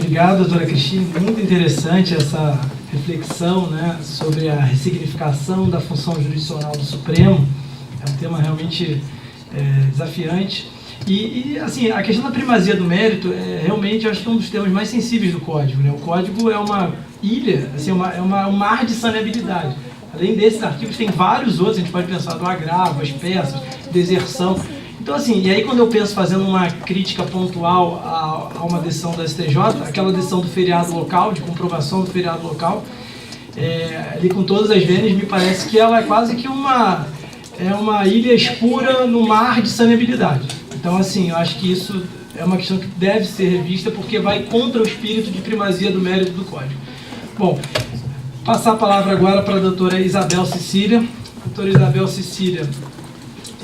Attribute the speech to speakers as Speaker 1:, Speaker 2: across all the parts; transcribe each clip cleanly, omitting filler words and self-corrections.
Speaker 1: Obrigado, doutora Cristina. Muito interessante essa reflexão, né, sobre a ressignificação da função jurisdicional do Supremo. É um tema realmente desafiante. E, assim, a questão da primazia do mérito realmente, eu acho que é um dos temas mais sensíveis do Código, né? O Código é uma ilha, assim, um mar de saneabilidade. Além desses artigos, tem vários outros, a gente pode pensar do agravo, as peças, deserção. Então, assim, e aí quando eu penso fazendo uma crítica pontual a uma decisão da STJ, aquela decisão do feriado local, de comprovação do feriado local, ali com todas as vênias, me parece que ela é quase que uma ilha escura no mar de saneabilidade. Então, assim, eu acho que isso é uma questão que deve ser revista porque vai contra o espírito de primazia do mérito do Código. Bom, passar a palavra agora para a doutora Isabel Cecília. A doutora Isabel Cecília,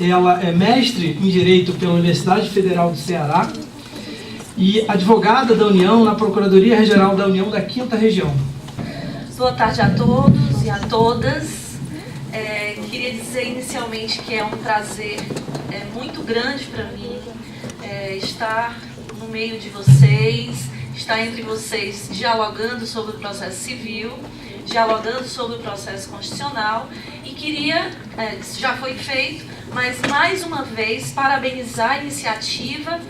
Speaker 1: ela é mestre em Direito pela Universidade Federal do Ceará e advogada da União na Procuradoria Regional da União da 5ª Região.
Speaker 2: Boa tarde a todos e a todas. Queria dizer inicialmente que é um prazer muito grande para mim estar no meio de vocês, estar entre vocês dialogando sobre o processo civil, dialogando sobre o processo constitucional e queria, já foi feito, mas mais uma vez parabenizar a iniciativa.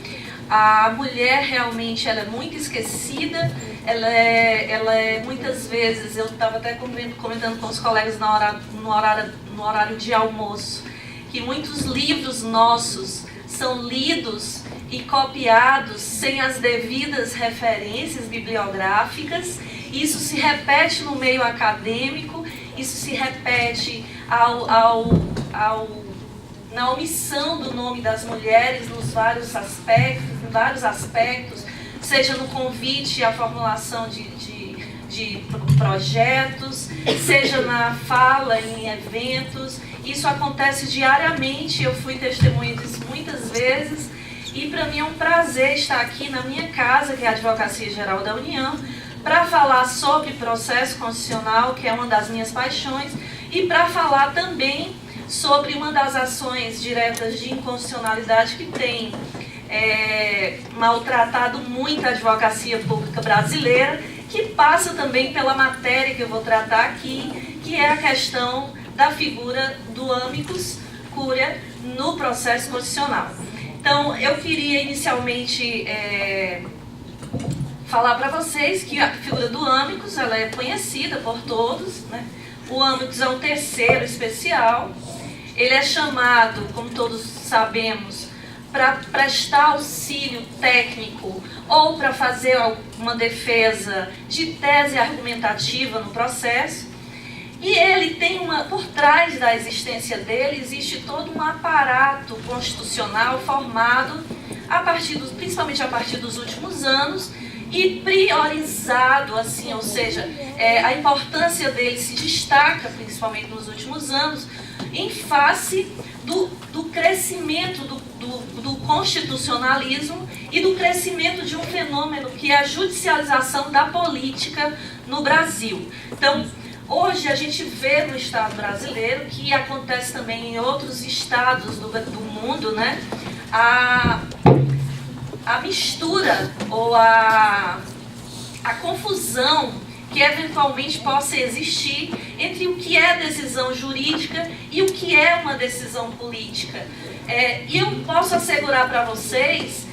Speaker 2: A mulher realmente ela é muito esquecida, ela é muitas vezes, eu estava até comentando com os colegas no horário de almoço, que muitos livros nossos são lidos e copiados sem as devidas referências bibliográficas. Isso se repete no meio acadêmico, isso se repete na omissão do nome das mulheres em vários aspectos, seja no convite à formulação de projetos, seja na fala em eventos. Isso acontece diariamente, eu fui testemunha disso muitas vezes, e para mim é um prazer estar aqui na minha casa, que é a Advocacia Geral da União, para falar sobre processo constitucional, que é uma das minhas paixões, e para falar também sobre uma das ações diretas de inconstitucionalidade que tem maltratado muito a advocacia pública brasileira, que passa também pela matéria que eu vou tratar aqui, que é a questão da figura do amicus curiae no processo constitucional. Então, eu queria inicialmente falar para vocês que a figura do amicus ela é conhecida por todos, né? O amicus é um terceiro especial. Ele é chamado, como todos sabemos, para prestar auxílio técnico ou para fazer uma defesa de tese argumentativa no processo. E ele tem por trás da existência dele, existe todo um aparato constitucional formado, principalmente a partir dos últimos anos, e priorizado, assim, ou seja, a importância dele se destaca, principalmente nos últimos anos, em face do crescimento do constitucionalismo e do crescimento de um fenômeno que é a judicialização da política no Brasil. Então, hoje a gente vê no Estado brasileiro, que acontece também em outros estados do mundo, né, a mistura ou a confusão que eventualmente possa existir entre o que é decisão jurídica e o que é uma decisão política. E eu posso assegurar para vocês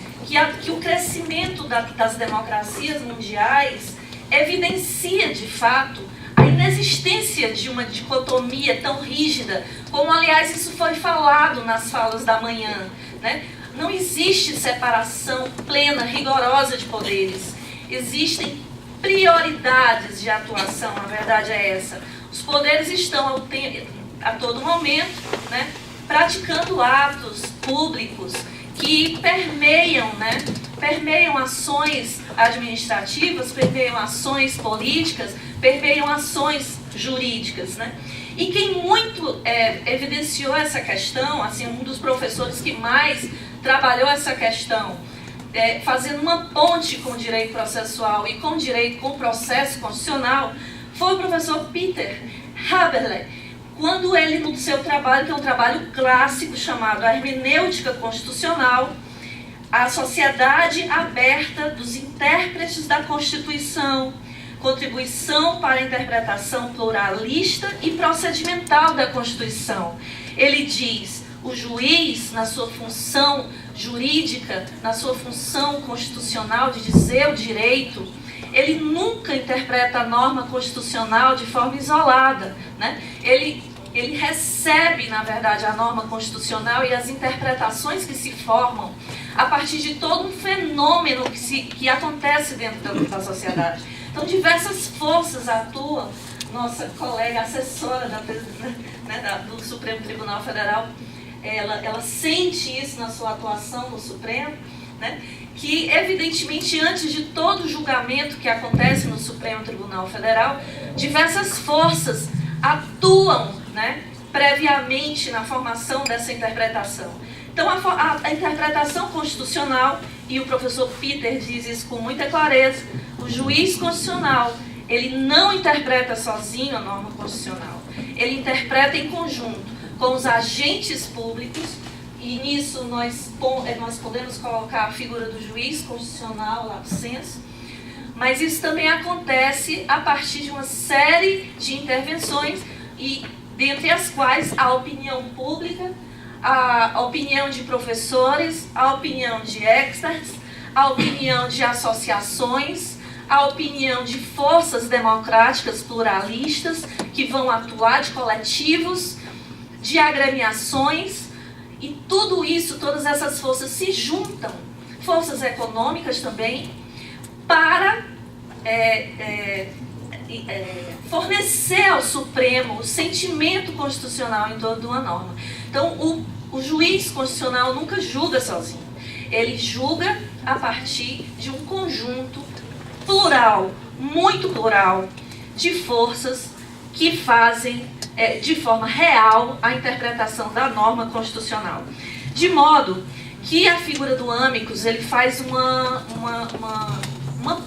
Speaker 2: que o crescimento das democracias mundiais evidencia, de fato, a inexistência de uma dicotomia tão rígida, como, aliás, isso foi falado nas falas da manhã, né? Não existe separação plena, rigorosa de poderes. Existem prioridades de atuação, a verdade é essa. Os poderes estão a todo momento, né, praticando atos públicos que permeiam ações administrativas, permeiam ações políticas, permeiam ações jurídicas, né? E quem muito evidenciou essa questão, assim, um dos professores que mais trabalhou essa questão, fazendo uma ponte com o direito processual e com o processo constitucional, foi o professor Peter Haberle, quando ele, no seu trabalho, que é um trabalho clássico chamado A Hermenêutica Constitucional, a sociedade aberta dos intérpretes intérpretes da Constituição, contribuição para a interpretação pluralista e procedimental da Constituição. Ele diz: o juiz, na sua função jurídica, na sua função constitucional de dizer o direito, ele nunca interpreta a norma constitucional de forma isolada, né? Ele recebe, na verdade, a norma constitucional e as interpretações que se formam a partir de todo um fenômeno que acontece dentro da sociedade. Então, diversas forças atuam. Nossa colega assessora do Supremo Tribunal Federal, ela sente isso na sua atuação no Supremo, né? Que, evidentemente, antes de todo julgamento que acontece no Supremo Tribunal Federal, diversas forças atuam, né, previamente na formação dessa interpretação. Então, a interpretação constitucional, e o professor Peter diz isso com muita clareza, o juiz constitucional, ele não interpreta sozinho a norma constitucional, ele interpreta em conjunto com os agentes públicos, e nisso nós podemos colocar a figura do juiz constitucional, lato sensu, mas isso também acontece a partir de uma série de intervenções, e dentre as quais a opinião pública, a opinião de professores, a opinião de experts, a opinião de associações, a opinião de forças democráticas pluralistas que vão atuar, de coletivos, de agremiações, e tudo isso, todas essas forças se juntam, forças econômicas também, para fornecer ao Supremo o sentimento constitucional em torno de uma norma. Então, o juiz constitucional nunca julga sozinho. Ele julga a partir de um conjunto plural, muito plural, de forças que fazem de forma real a interpretação da norma constitucional. De modo que a figura do amicus, ele faz uma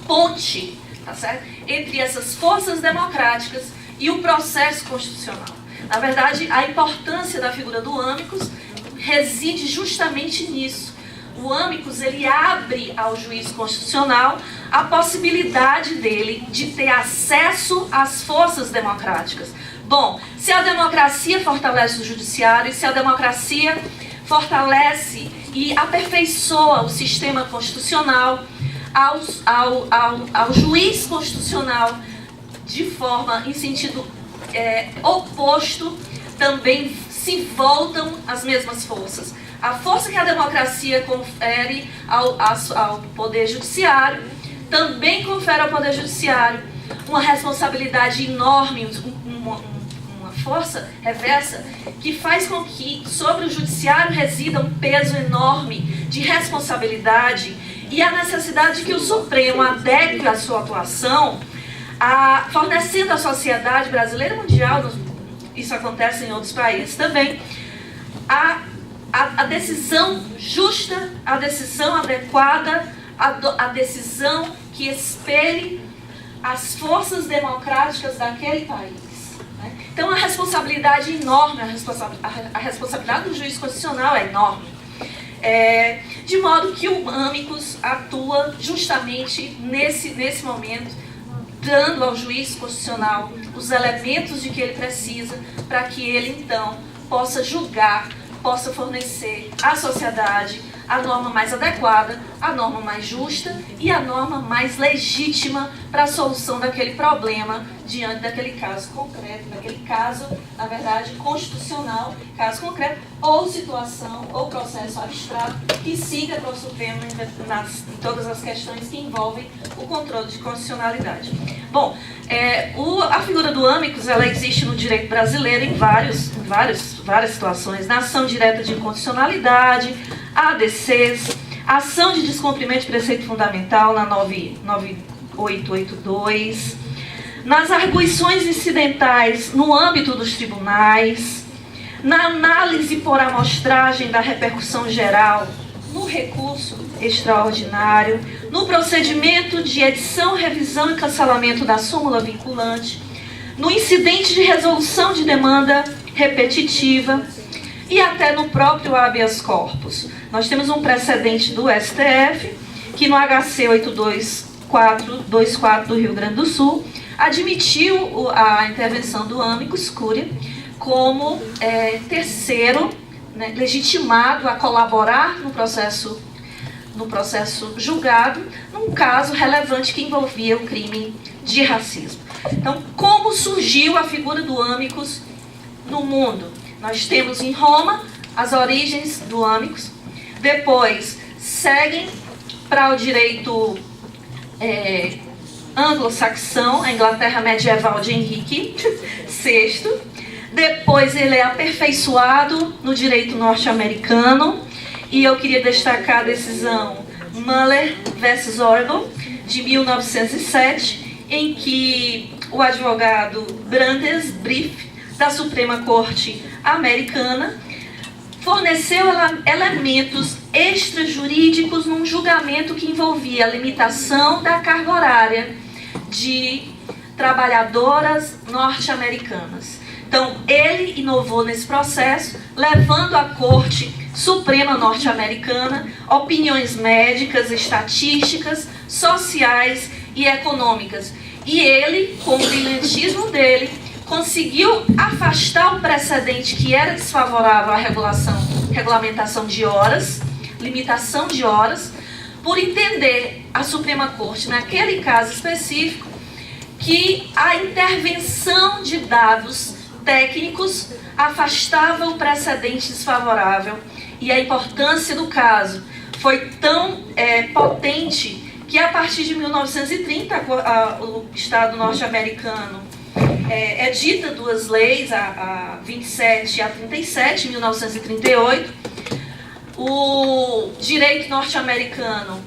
Speaker 2: ponte, tá certo? Entre essas forças democráticas e o processo constitucional. Na verdade, a importância da figura do amicus reside justamente nisso. O amicus, ele abre ao juiz constitucional a possibilidade dele de ter acesso às forças democráticas. Bom, se a democracia fortalece o judiciário, se a democracia fortalece e aperfeiçoa o sistema constitucional, ao juiz constitucional, de forma, em sentido oposto, também se voltam as mesmas forças. A força que a democracia confere ao Poder Judiciário, também confere ao Poder Judiciário uma responsabilidade enorme, uma força reversa, que faz com que sobre o Judiciário resida um peso enorme de responsabilidade e a necessidade de que o Supremo adeque a sua atuação, fornecendo à sociedade brasileira e mundial, isso acontece em outros países também, a decisão justa, a decisão adequada, a decisão que espelhe as forças democráticas daquele país, né? Então, a responsabilidade é enorme, a responsabilidade do juiz constitucional é enorme. De modo que o amicus atua justamente nesse momento, dando ao juiz constitucional os elementos de que ele precisa para que ele, então, possa julgar, possa fornecer à sociedade a norma mais adequada, a norma mais justa e a norma mais legítima para a solução daquele problema diante daquele caso concreto, daquele caso, na verdade, constitucional, caso concreto, ou situação, ou processo abstrato, que siga para o Supremo em todas as questões que envolvem o controle de constitucionalidade. Bom, a figura do amicus, ela existe no direito brasileiro em várias situações, na ação direta de inconstitucionalidade, ADCs, ação de descumprimento de preceito fundamental na 9882, nas arguições incidentais no âmbito dos tribunais, na análise por amostragem da repercussão geral, no recurso extraordinário, no procedimento de edição, revisão e cancelamento da súmula vinculante, no incidente de resolução de demanda repetitiva e até no próprio habeas corpus. Nós temos um precedente do STF, que no HC 424 do Rio Grande do Sul, admitiu a intervenção do Amicus Curiae como terceiro, né, legitimado a colaborar no processo julgado, num caso relevante que envolvia o crime de racismo. Então, como surgiu a figura do Amicus no mundo? Nós temos em Roma as origens do Amicus, depois seguem para o direito anglo-saxão, a Inglaterra medieval de Henrique VI, depois ele é aperfeiçoado no direito norte-americano, e eu queria destacar a decisão Muller versus Oregon, de 1907, em que o advogado Brandes Brief, da Suprema Corte Americana, forneceu elementos extrajurídicos num julgamento que envolvia a limitação da carga horária de trabalhadoras norte-americanas. Então, ele inovou nesse processo, levando à Corte Suprema norte-americana opiniões médicas, estatísticas, sociais e econômicas. E ele, com o brilhantismo dele, conseguiu afastar o precedente que era desfavorável à regulamentação de horas, limitação de horas, por entender a Suprema Corte, naquele caso específico, que a intervenção de dados técnicos afastava o precedente desfavorável, e a importância do caso foi tão potente que a partir de 1930 o Estado norte-americano edita duas leis, a 27 e a 37, em 1938. O direito norte-americano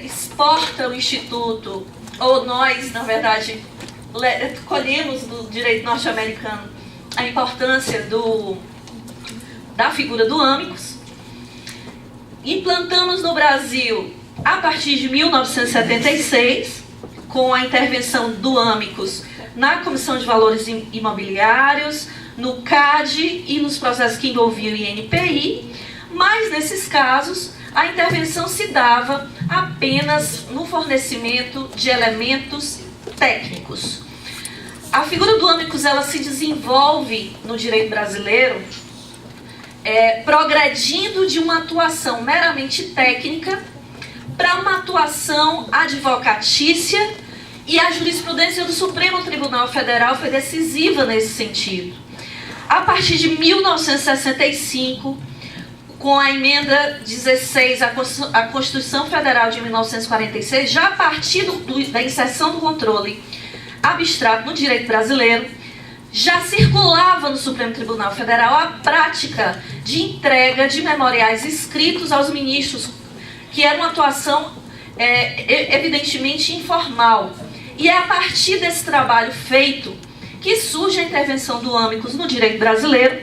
Speaker 2: exporta o Instituto, ou nós, na verdade, colhemos do direito norte-americano a importância da figura do Amicus. Implantamos no Brasil a partir de 1976, com a intervenção do Amicus na Comissão de Valores Imobiliários, no CAD e nos processos que envolviam o INPI, mas nesses casos a intervenção se dava apenas no fornecimento de elementos técnicos. A figura do Amicus, ela se desenvolve no direito brasileiro progredindo de uma atuação meramente técnica para uma atuação advocatícia, e a jurisprudência do Supremo Tribunal Federal foi decisiva nesse sentido. A partir de 1965, com a emenda 16 à Constituição Federal de 1946, já a partir da inserção do controle abstrato no direito brasileiro, já circulava no Supremo Tribunal Federal a prática de entrega de memoriais escritos aos ministros, que era uma atuação evidentemente informal. E é a partir desse trabalho feito que surge a intervenção do Amicus no direito brasileiro,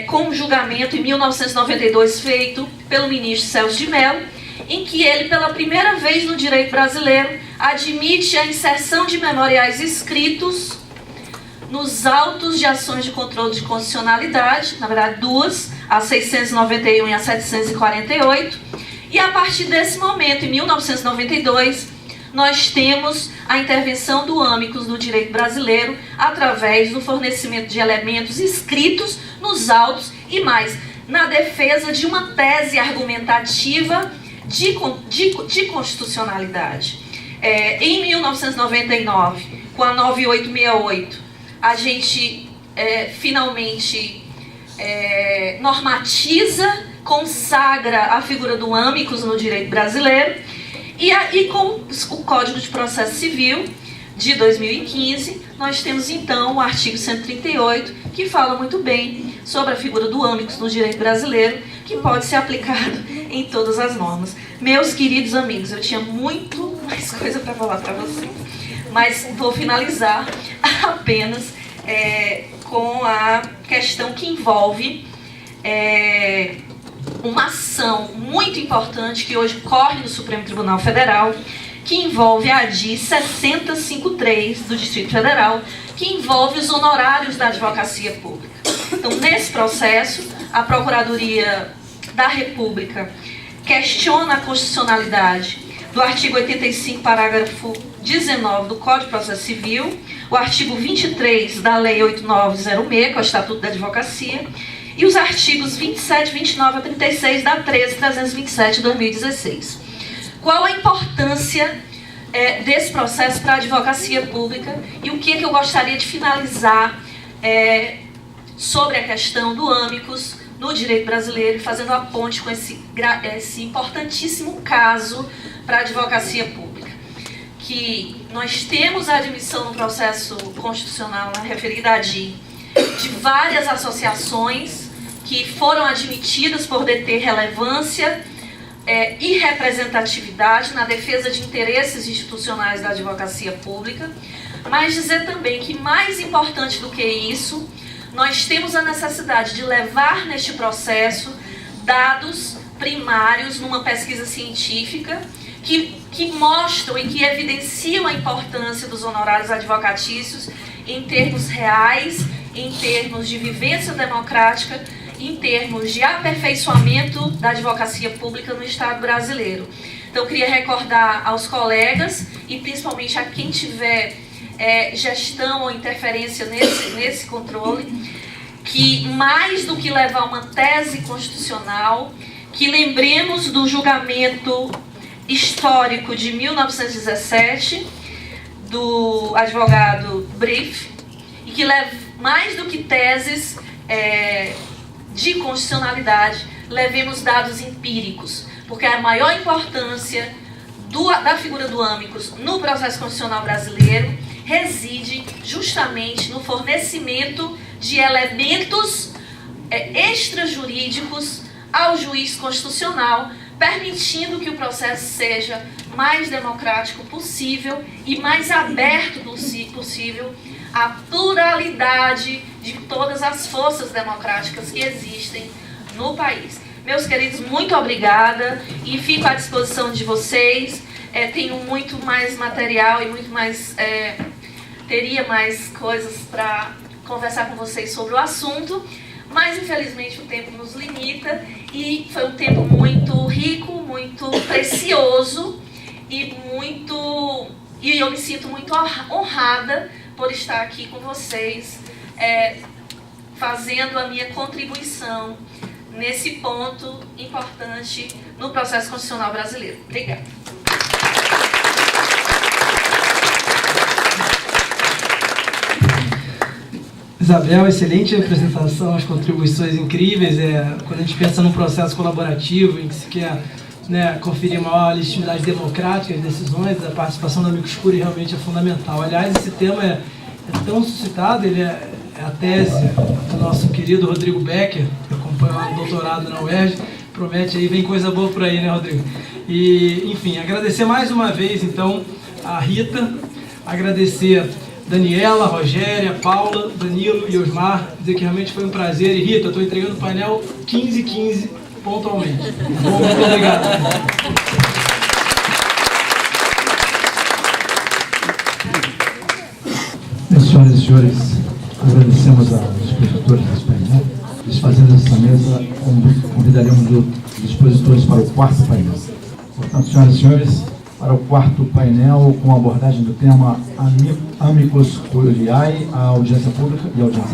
Speaker 2: com um julgamento em 1992 feito pelo ministro Celso de Mello, em que ele, pela primeira vez no direito brasileiro, admite a inserção de memoriais escritos nos autos de ações de controle de constitucionalidade, na verdade duas, a 691 e a 748, e a partir desse momento, em 1992, nós temos a intervenção do Amicus no direito brasileiro através do fornecimento de elementos escritos nos autos e mais, na defesa de uma tese argumentativa de constitucionalidade. Em 1999, com a 9868, a gente finalmente normatiza, consagra a figura do Amicus no direito brasileiro, e com o Código de Processo Civil de 2015, nós temos então o artigo 138, que fala muito bem sobre a figura do Amicus no direito brasileiro, que pode ser aplicado em todas as normas. Meus queridos amigos, eu tinha muito mais coisa para falar para vocês, mas vou finalizar apenas com a questão que envolve uma ação muito importante que hoje corre no Supremo Tribunal Federal, que envolve a ADI 6053 do Distrito Federal, que envolve os honorários da advocacia pública. Então, nesse processo, a Procuradoria da República questiona a constitucionalidade do artigo 85, parágrafo 19 do Código de Processo Civil, o artigo 23 da Lei 8906, que é o Estatuto da Advocacia, e os artigos 27, 29 a 36 da 13.327 de 2016. Qual a importância desse processo para a advocacia pública e o que é que eu gostaria de finalizar sobre a questão do amicus no direito brasileiro, fazendo a ponte com esse importantíssimo caso para a advocacia pública. Que nós temos a admissão no processo constitucional na referida ADI de várias associações que foram admitidas por deter relevância e representatividade na defesa de interesses institucionais da advocacia pública, mas dizer também que, mais importante do que isso, nós temos a necessidade de levar neste processo dados primários numa pesquisa científica que mostram e que evidenciam a importância dos honorários advocatícios em termos reais, em termos de vivência democrática, em termos de aperfeiçoamento da advocacia pública no Estado brasileiro. Então, eu queria recordar aos colegas e principalmente a quem tiver gestão ou interferência nesse controle, que mais do que levar uma tese constitucional, que lembremos do julgamento histórico de 1917 do advogado Brief, e que mais do que teses de constitucionalidade, levemos dados empíricos, porque a maior importância da figura do amicus no processo constitucional brasileiro reside justamente no fornecimento de elementos extrajurídicos ao juiz constitucional, permitindo que o processo seja mais democrático possível e mais aberto possível à pluralidade de todas as forças democráticas que existem no país. Meus queridos, muito obrigada e fico à disposição de vocês. Tenho muito mais material e muito mais... teria mais coisas para conversar com vocês sobre o assunto, mas infelizmente o tempo nos limita e foi um tempo muito rico, muito precioso e eu me sinto muito honrada por estar aqui com vocês, fazendo a minha contribuição nesse ponto importante no processo constitucional brasileiro. Obrigada.
Speaker 1: Isabel, excelente apresentação, as contribuições incríveis. Quando a gente pensa num processo colaborativo em que se quer conferir maior legitimidade democrática às decisões, a participação do amicus curiae realmente é fundamental. Aliás, esse tema é tão suscitado, ele é a tese do nosso querido Rodrigo Becker, que acompanha lá o doutorado na UERJ, promete aí, vem coisa boa por aí, né, Rodrigo? E, enfim, agradecer mais uma vez, então, a Rita, agradecer Daniela, Rogéria, Paula, Danilo e Osmar, dizer que realmente foi um prazer. E Rita, estou entregando o painel 15h15 pontualmente. Bom, muito obrigado.
Speaker 3: Senhoras e senhores, agradecemos aos expositores desse painel. Desfazendo essa mesa, convidaremos os expositores para o quarto painel. Portanto, senhoras e senhores, para o quarto painel, com a abordagem do tema Amicus Curiae, a audiência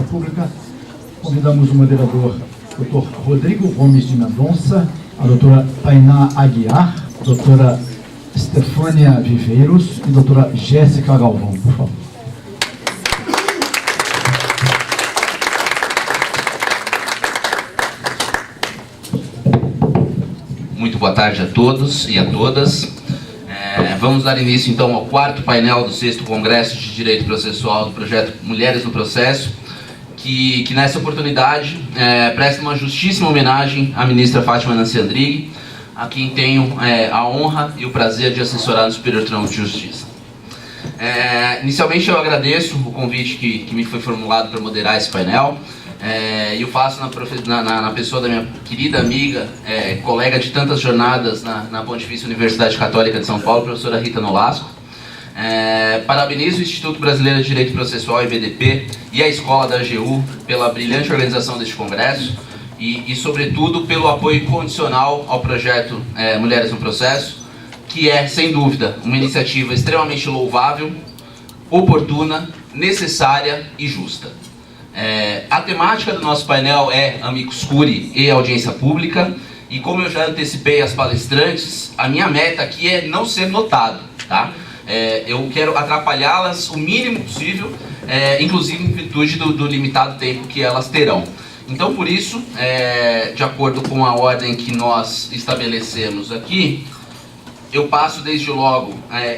Speaker 3: pública, convidamos o moderador Dr. Rodrigo Gomes de Mendonça, a doutora Tainá Aguiar, a doutora Estefânia Viveiros e a doutora Jéssica Galvão, por favor.
Speaker 4: Muito boa tarde a todos e a todas. Vamos dar início então ao quarto painel do 6º Congresso de Direito Processual do projeto Mulheres no Processo, que nessa oportunidade presta uma justíssima homenagem à ministra Fátima Nancy Andrighi, a quem tenho a honra e o prazer de assessorar no Superior Tribunal de Justiça. Inicialmente eu agradeço o convite que me foi formulado para moderar esse painel, e eu faço na pessoa da minha querida amiga, colega de tantas jornadas na Pontifícia Universidade Católica de São Paulo, professora Rita Nolasco. Parabenizo o Instituto Brasileiro de Direito Processual, IBDP, e a Escola da AGU pela brilhante organização deste congresso e sobretudo, pelo apoio incondicional ao projeto Mulheres no Processo, que é, sem dúvida, uma iniciativa extremamente louvável, oportuna, necessária e justa. A temática do nosso painel é amicus curiae e audiência pública, e como eu já antecipei às palestrantes, a minha meta aqui é não ser notado, tá? Eu quero atrapalhá-las o mínimo possível, inclusive em virtude do limitado tempo que elas terão. Então, por isso, de acordo com a ordem que nós estabelecemos aqui, eu passo desde logo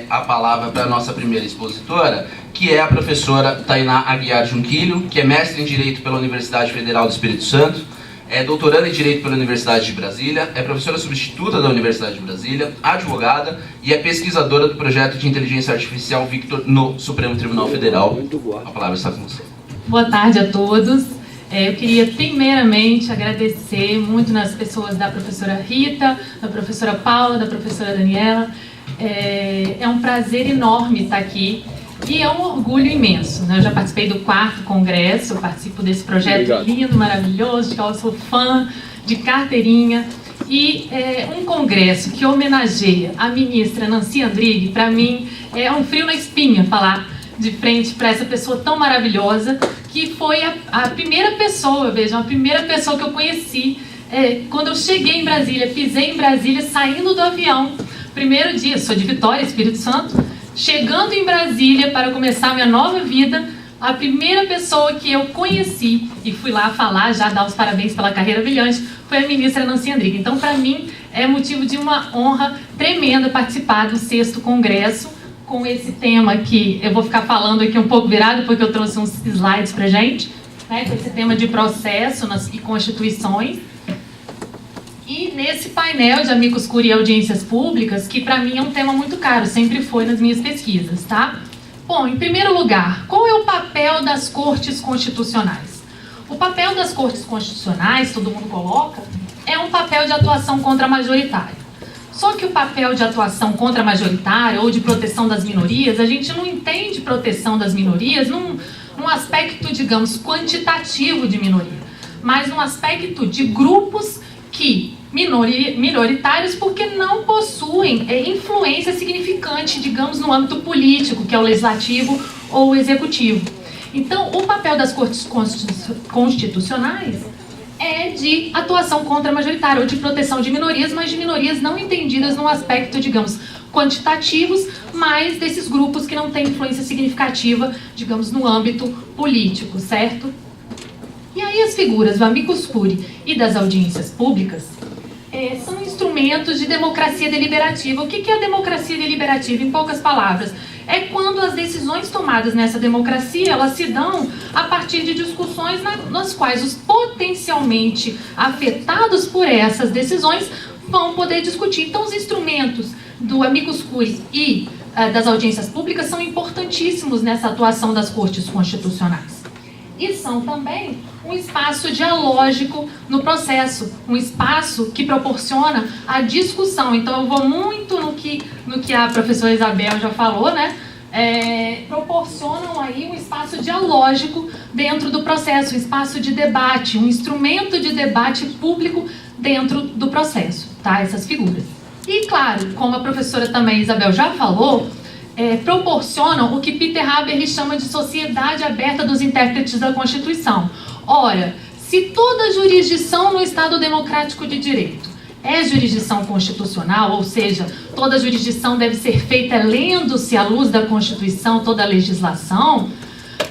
Speaker 4: a palavra para a nossa primeira expositora, que é a professora Tainá Aguiar Junquilho, que é mestre em Direito pela Universidade Federal do Espírito Santo, é doutoranda em Direito pela Universidade de Brasília, é professora substituta da Universidade de Brasília, advogada e é pesquisadora do projeto de inteligência artificial Victor no Supremo Tribunal Federal. A palavra está com você.
Speaker 5: Boa tarde a todos. Eu queria primeiramente agradecer muito nas pessoas da professora Rita, da professora Paula, da professora Daniela. É um prazer enorme estar aqui e é um orgulho imenso, né? Eu já participei do 4º congresso, eu participo desse projeto lindo, maravilhoso, de qual eu sou fã, de carteirinha. E um congresso que homenageia a ministra Nancy Andrighi, para mim, é um frio na espinha falar de frente para essa pessoa tão maravilhosa, que foi a primeira pessoa, vejam, a primeira pessoa que eu conheci quando eu cheguei em Brasília, pisei em Brasília, saindo do avião, primeiro dia, sou de Vitória, Espírito Santo, chegando em Brasília para começar minha nova vida, a primeira pessoa que eu conheci, e fui lá falar, já dar os parabéns pela carreira brilhante, foi a ministra Nancy Andrighi. Então, para mim, é motivo de uma honra tremenda participar do 6º Congresso, com esse tema que eu vou ficar falando aqui um pouco virado, porque eu trouxe uns slides pra gente, né, com esse tema de processo e constituições. E nesse painel de amicus curiae e audiências públicas, que para mim é um tema muito caro, sempre foi nas minhas pesquisas, tá? Bom, em primeiro lugar, qual é o papel das cortes constitucionais? O papel das cortes constitucionais, todo mundo coloca, é um papel de atuação contra-majoritária. Só que o papel de atuação contra-majoritária ou de proteção das minorias, a gente não entende proteção das minorias num aspecto, digamos, quantitativo de minoria, mas num aspecto de grupos que minoritários porque não possuem influência significante, digamos, no âmbito político, que é o legislativo ou o executivo. Então, o papel das cortes constitucionais é de atuação contra-majoritária ou de proteção de minorias, mas de minorias não entendidas num aspecto, digamos, quantitativos, mas desses grupos que não têm influência significativa, digamos, no âmbito político, certo? E aí as figuras do amicus curiae e das audiências públicas são instrumentos de democracia deliberativa. O que é a democracia deliberativa? Em poucas palavras, é quando as decisões tomadas nessa democracia, elas se dão a partir de discussões nas quais os potencialmente afetados por essas decisões vão poder discutir. Então, os instrumentos do amicus curiae e das audiências públicas são importantíssimos nessa atuação das cortes constitucionais. E são também um espaço dialógico no processo, um espaço que proporciona a discussão. Então, eu vou muito no que a professora Isabel já falou, né? Proporcionam aí um espaço dialógico dentro do processo, um espaço de debate, um instrumento de debate público dentro do processo, tá? Essas figuras. E, claro, como a professora também Isabel já falou, proporcionam o que Peter Haber chama de sociedade aberta dos intérpretes da Constituição. Ora, se toda jurisdição no Estado Democrático de Direito é jurisdição constitucional, ou seja, toda jurisdição deve ser feita lendo-se à luz da Constituição toda a legislação,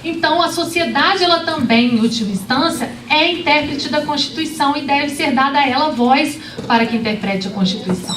Speaker 5: então a sociedade, ela também, em última instância, é intérprete da Constituição e deve ser dada a ela voz para que interprete a Constituição.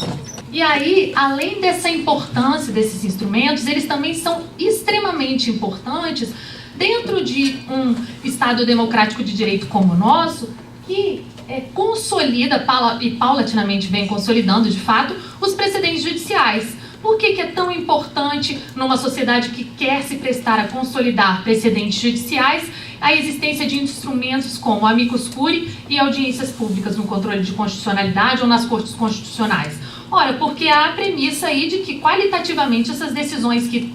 Speaker 5: E aí, além dessa importância desses instrumentos, eles também são extremamente importantes dentro de um Estado democrático de direito como o nosso, que consolida e paulatinamente vem consolidando, de fato, os precedentes judiciais. Por que é tão importante, numa sociedade que quer se prestar a consolidar precedentes judiciais, a existência de instrumentos como amicus curiae e audiências públicas no controle de constitucionalidade ou nas cortes constitucionais? Ora, porque há a premissa aí de que, qualitativamente, essas decisões que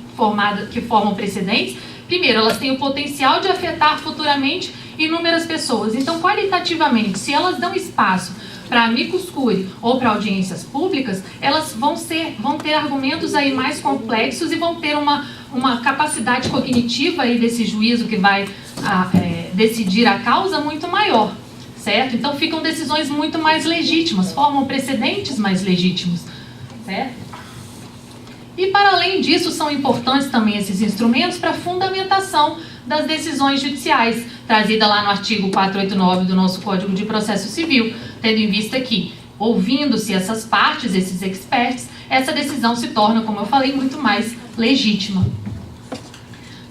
Speaker 5: formam precedentes, primeiro, elas têm o potencial de afetar futuramente inúmeras pessoas. Então, qualitativamente, se elas dão espaço para amicus curiae ou para audiências públicas, elas vão ter argumentos aí mais complexos e vão ter uma capacidade cognitiva aí desse juízo que vai decidir a causa muito maior, certo? Então ficam decisões muito mais legítimas, formam precedentes mais legítimos, certo? E para além disso, são importantes também esses instrumentos para a fundamentação das decisões judiciais, trazida lá no artigo 489 do nosso Código de Processo Civil, tendo em vista que, ouvindo-se essas partes, esses experts, essa decisão se torna, como eu falei, muito mais legítima.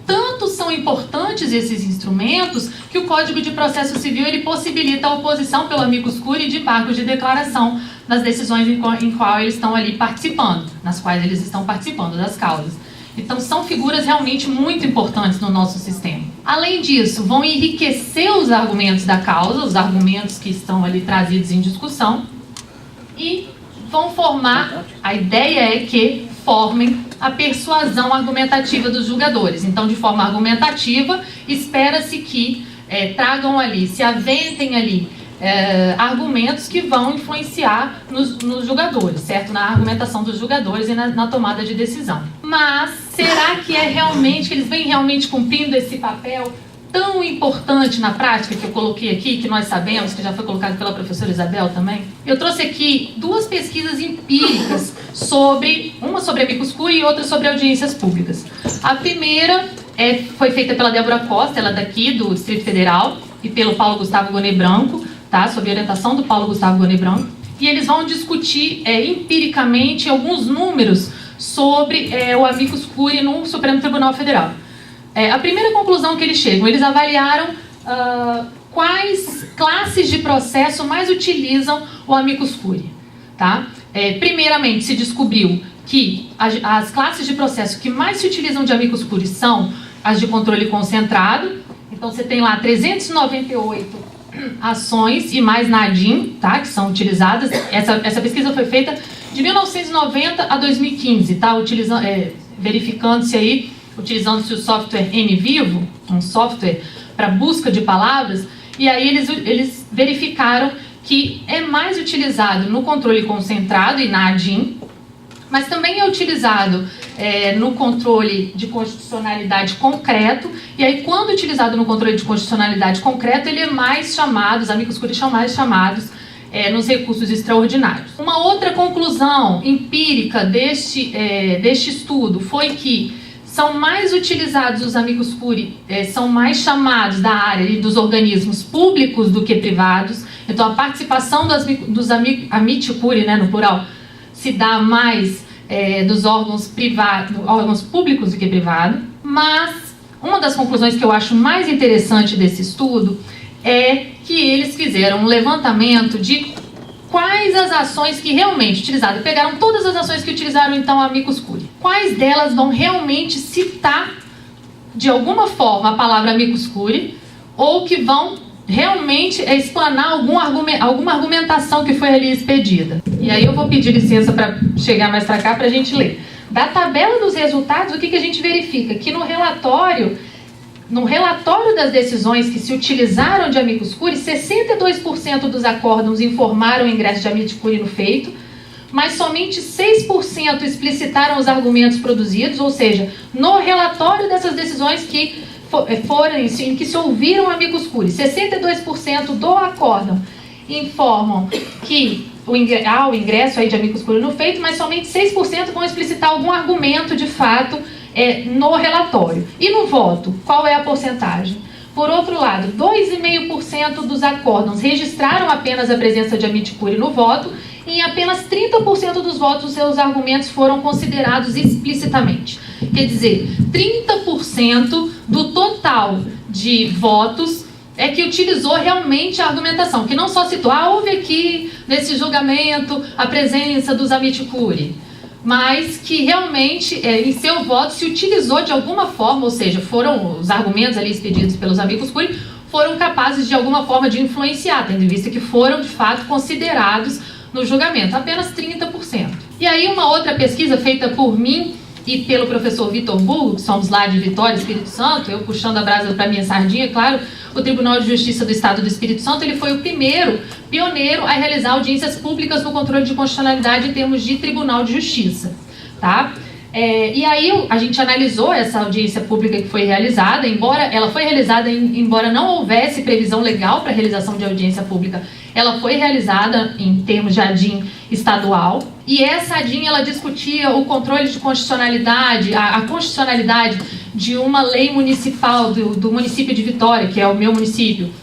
Speaker 5: Tanto são importantes esses instrumentos que o Código de Processo Civil ele possibilita a oposição pelo amicus curiae de embargos de declaração nas decisões em qual eles estão ali participando, nas quais eles estão participando das causas. Então são figuras realmente muito importantes no nosso sistema. Além disso, vão enriquecer os argumentos da causa, os argumentos que estão ali trazidos em discussão, e vão formar, a ideia é que formem a persuasão argumentativa dos julgadores. Então, de forma argumentativa, espera-se que tragam ali, se aventem ali argumentos que vão influenciar nos julgadores, certo? Na argumentação dos julgadores e na tomada de decisão. Mas, será que que eles vêm realmente cumprindo esse papel tão importante na prática que eu coloquei aqui, que nós sabemos, que já foi colocado pela professora Isabel também? Eu trouxe aqui 2 pesquisas empíricas uma sobre amicus curiae e outra sobre audiências públicas. A primeira foi feita pela Débora Costa, ela é daqui do Distrito Federal, e pelo Paulo Gustavo Gonê Branco, tá? Sob orientação do Paulo Gustavo Gonê Branco. E eles vão discutir empiricamente alguns números sobre o amicus curiae no Supremo Tribunal Federal. A primeira conclusão que eles chegam, eles avaliaram quais classes de processo mais utilizam o amicus curiae. Tá? Primeiramente, se descobriu que as classes de processo que mais se utilizam de amicus curiae são as de controle concentrado. Então, você tem lá 398 ações e mais na ADIM, tá? Que são utilizadas. Essa pesquisa foi feita de 1990 a 2015, tá? Verificando-se aí, utilizando-se o software NVivo, um software para busca de palavras, e aí eles verificaram que é mais utilizado no controle concentrado e na ADIM, mas também é utilizado no controle de constitucionalidade concreto, e aí quando utilizado no controle de constitucionalidade concreto, ele é mais chamado, os amicus curiae são mais chamados nos recursos extraordinários. Uma outra conclusão empírica deste estudo foi que são mais utilizados os amicus curiae, são mais chamados da área e dos organismos públicos do que privados. Então a participação dos amicus curiae, né, no plural, se dá mais dos órgãos públicos do que privados. Mas uma das conclusões que eu acho mais interessante desse estudo é que eles fizeram um levantamento de quais as ações que realmente utilizaram, pegaram todas as ações que utilizaram então a amicus curiae, quais delas vão realmente citar de alguma forma a palavra amicus curiae, ou que vão realmente explanar alguma argumentação que foi ali expedida. E aí eu vou pedir licença para chegar mais para cá para a gente ler. Da tabela dos resultados, o que a gente verifica? Que no relatório das decisões que se utilizaram de amicus curiae, 62% dos acórdãos informaram o ingresso de amicus curiae no feito, mas somente 6% explicitaram os argumentos produzidos, ou seja, no relatório dessas decisões que em que se ouviram amicus curiae, 62% do acórdão informam que há o ingresso aí de amicus curiae no feito, mas somente 6% vão explicitar algum argumento de fato no relatório. E no voto, qual é a porcentagem? Por outro lado, 2,5% dos acórdãos registraram apenas a presença de amicus curiae no voto, e em apenas 30% dos votos os seus argumentos foram considerados explicitamente. Quer dizer, 30% do total de votos é que utilizou realmente a argumentação, que não só citou, houve aqui nesse julgamento a presença dos amicus curiae, mas que realmente em seu voto se utilizou de alguma forma, ou seja, foram os argumentos ali expedidos pelos amicus curiae, foram capazes de alguma forma de influenciar, tendo em vista que foram de fato considerados no julgamento, apenas 30%. E aí uma outra pesquisa feita por mim e pelo professor Vitor Burgo, que somos lá de Vitória, Espírito Santo, eu puxando a brasa para minha sardinha, claro, o Tribunal de Justiça do Estado do Espírito Santo, ele foi o pioneiro a realizar audiências públicas no controle de constitucionalidade em termos de Tribunal de Justiça, tá? E aí a gente analisou essa audiência pública que foi realizada, embora não houvesse previsão legal para a realização de audiência pública, ela foi realizada em termos de ADIM estadual, e essa ADIM ela discutia o controle de constitucionalidade, a constitucionalidade de uma lei municipal do município de Vitória, que é o meu município,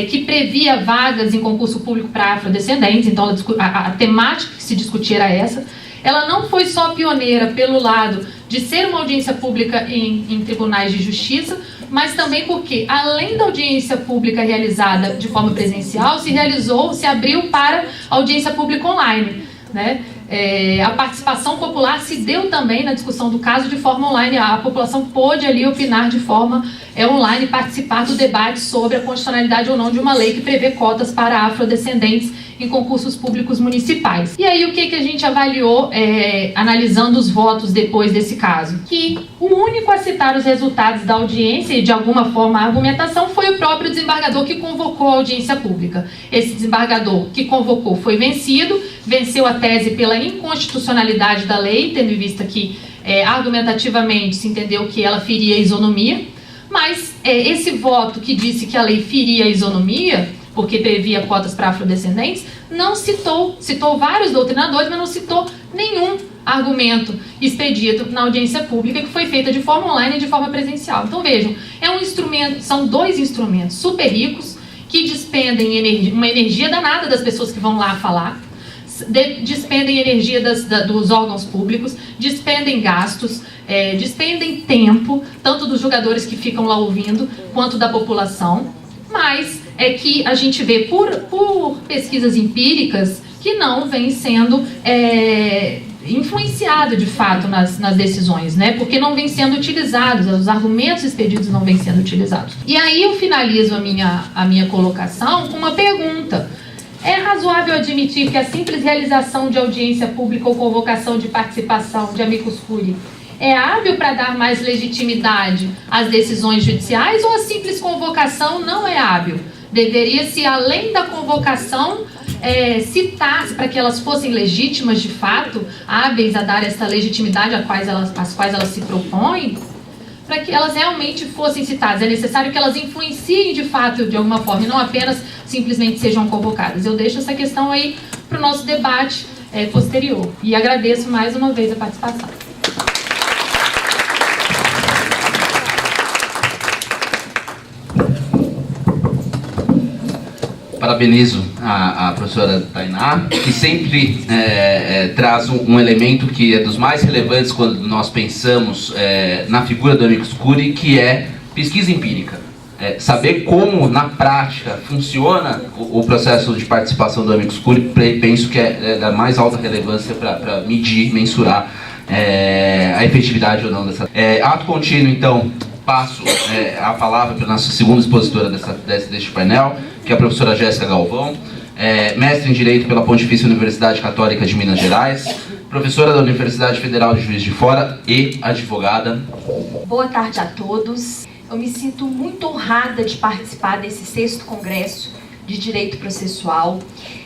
Speaker 5: que previa vagas em concurso público para afrodescendentes. Então a temática que se discutia era essa. Ela não foi só pioneira pelo lado de ser uma audiência pública em tribunais de justiça, mas também porque, além da audiência pública realizada de forma presencial, se abriu para audiência pública online, né? A participação popular se deu também na discussão do caso de forma online. A população pôde ali opinar de forma online, participar do debate sobre a constitucionalidade ou não de uma lei que prevê cotas para afrodescendentes em concursos públicos municipais. E aí o que a gente avaliou analisando os votos depois desse caso? Que o único a citar os resultados da audiência e de alguma forma a argumentação foi o próprio desembargador que convocou a audiência pública. Esse desembargador que convocou foi venceu a tese pela inconstitucionalidade da lei, tendo em vista que argumentativamente se entendeu que ela feria a isonomia, mas esse voto que disse que a lei feria a isonomia, porque previa cotas para afrodescendentes, não citou vários doutrinadores, mas não citou nenhum argumento expedido na audiência pública que foi feita de forma online e de forma presencial. Então vejam, são dois instrumentos super ricos que despendem uma energia danada das pessoas que vão lá falar, despendem energia dos órgãos públicos, despendem gastos, despendem tempo, tanto dos julgadores que ficam lá ouvindo, quanto da população, mas é que a gente vê por pesquisas empíricas que não vem sendo influenciado de fato nas decisões, né? Porque não vem sendo utilizados, os argumentos expedidos não vêm sendo utilizados. E aí eu finalizo a minha colocação com uma pergunta. É razoável admitir que a simples realização de audiência pública ou convocação de participação de amicus curiae é hábil para dar mais legitimidade às decisões judiciais, ou a simples convocação não é hábil? Deveria-se, além da convocação, citar para que elas fossem legítimas de fato, hábeis a dar essa legitimidade às quais elas se propõem, para que elas realmente fossem citadas. É necessário que elas influenciem de fato de alguma forma, e não apenas simplesmente sejam convocadas. Eu deixo essa questão aí para o nosso debate posterior. E agradeço mais uma vez a participação.
Speaker 4: Parabenizo a professora Tainá, que sempre traz um elemento que é dos mais relevantes quando nós pensamos na figura do amicus curiae, que é pesquisa empírica. Saber como, na prática, funciona o processo de participação do amicus curiae, penso que é da mais alta relevância para medir, mensurar a efetividade ou não dessa. Ato contínuo, então, passo a palavra para a nossa segunda expositora deste painel, que é a professora Jéssica Galvão, mestre em Direito pela Pontifícia Universidade Católica de Minas Gerais, professora da Universidade Federal de Juiz de Fora e advogada.
Speaker 6: Boa tarde a todos. Eu me sinto muito honrada de participar desse 6º Congresso de Direito Processual.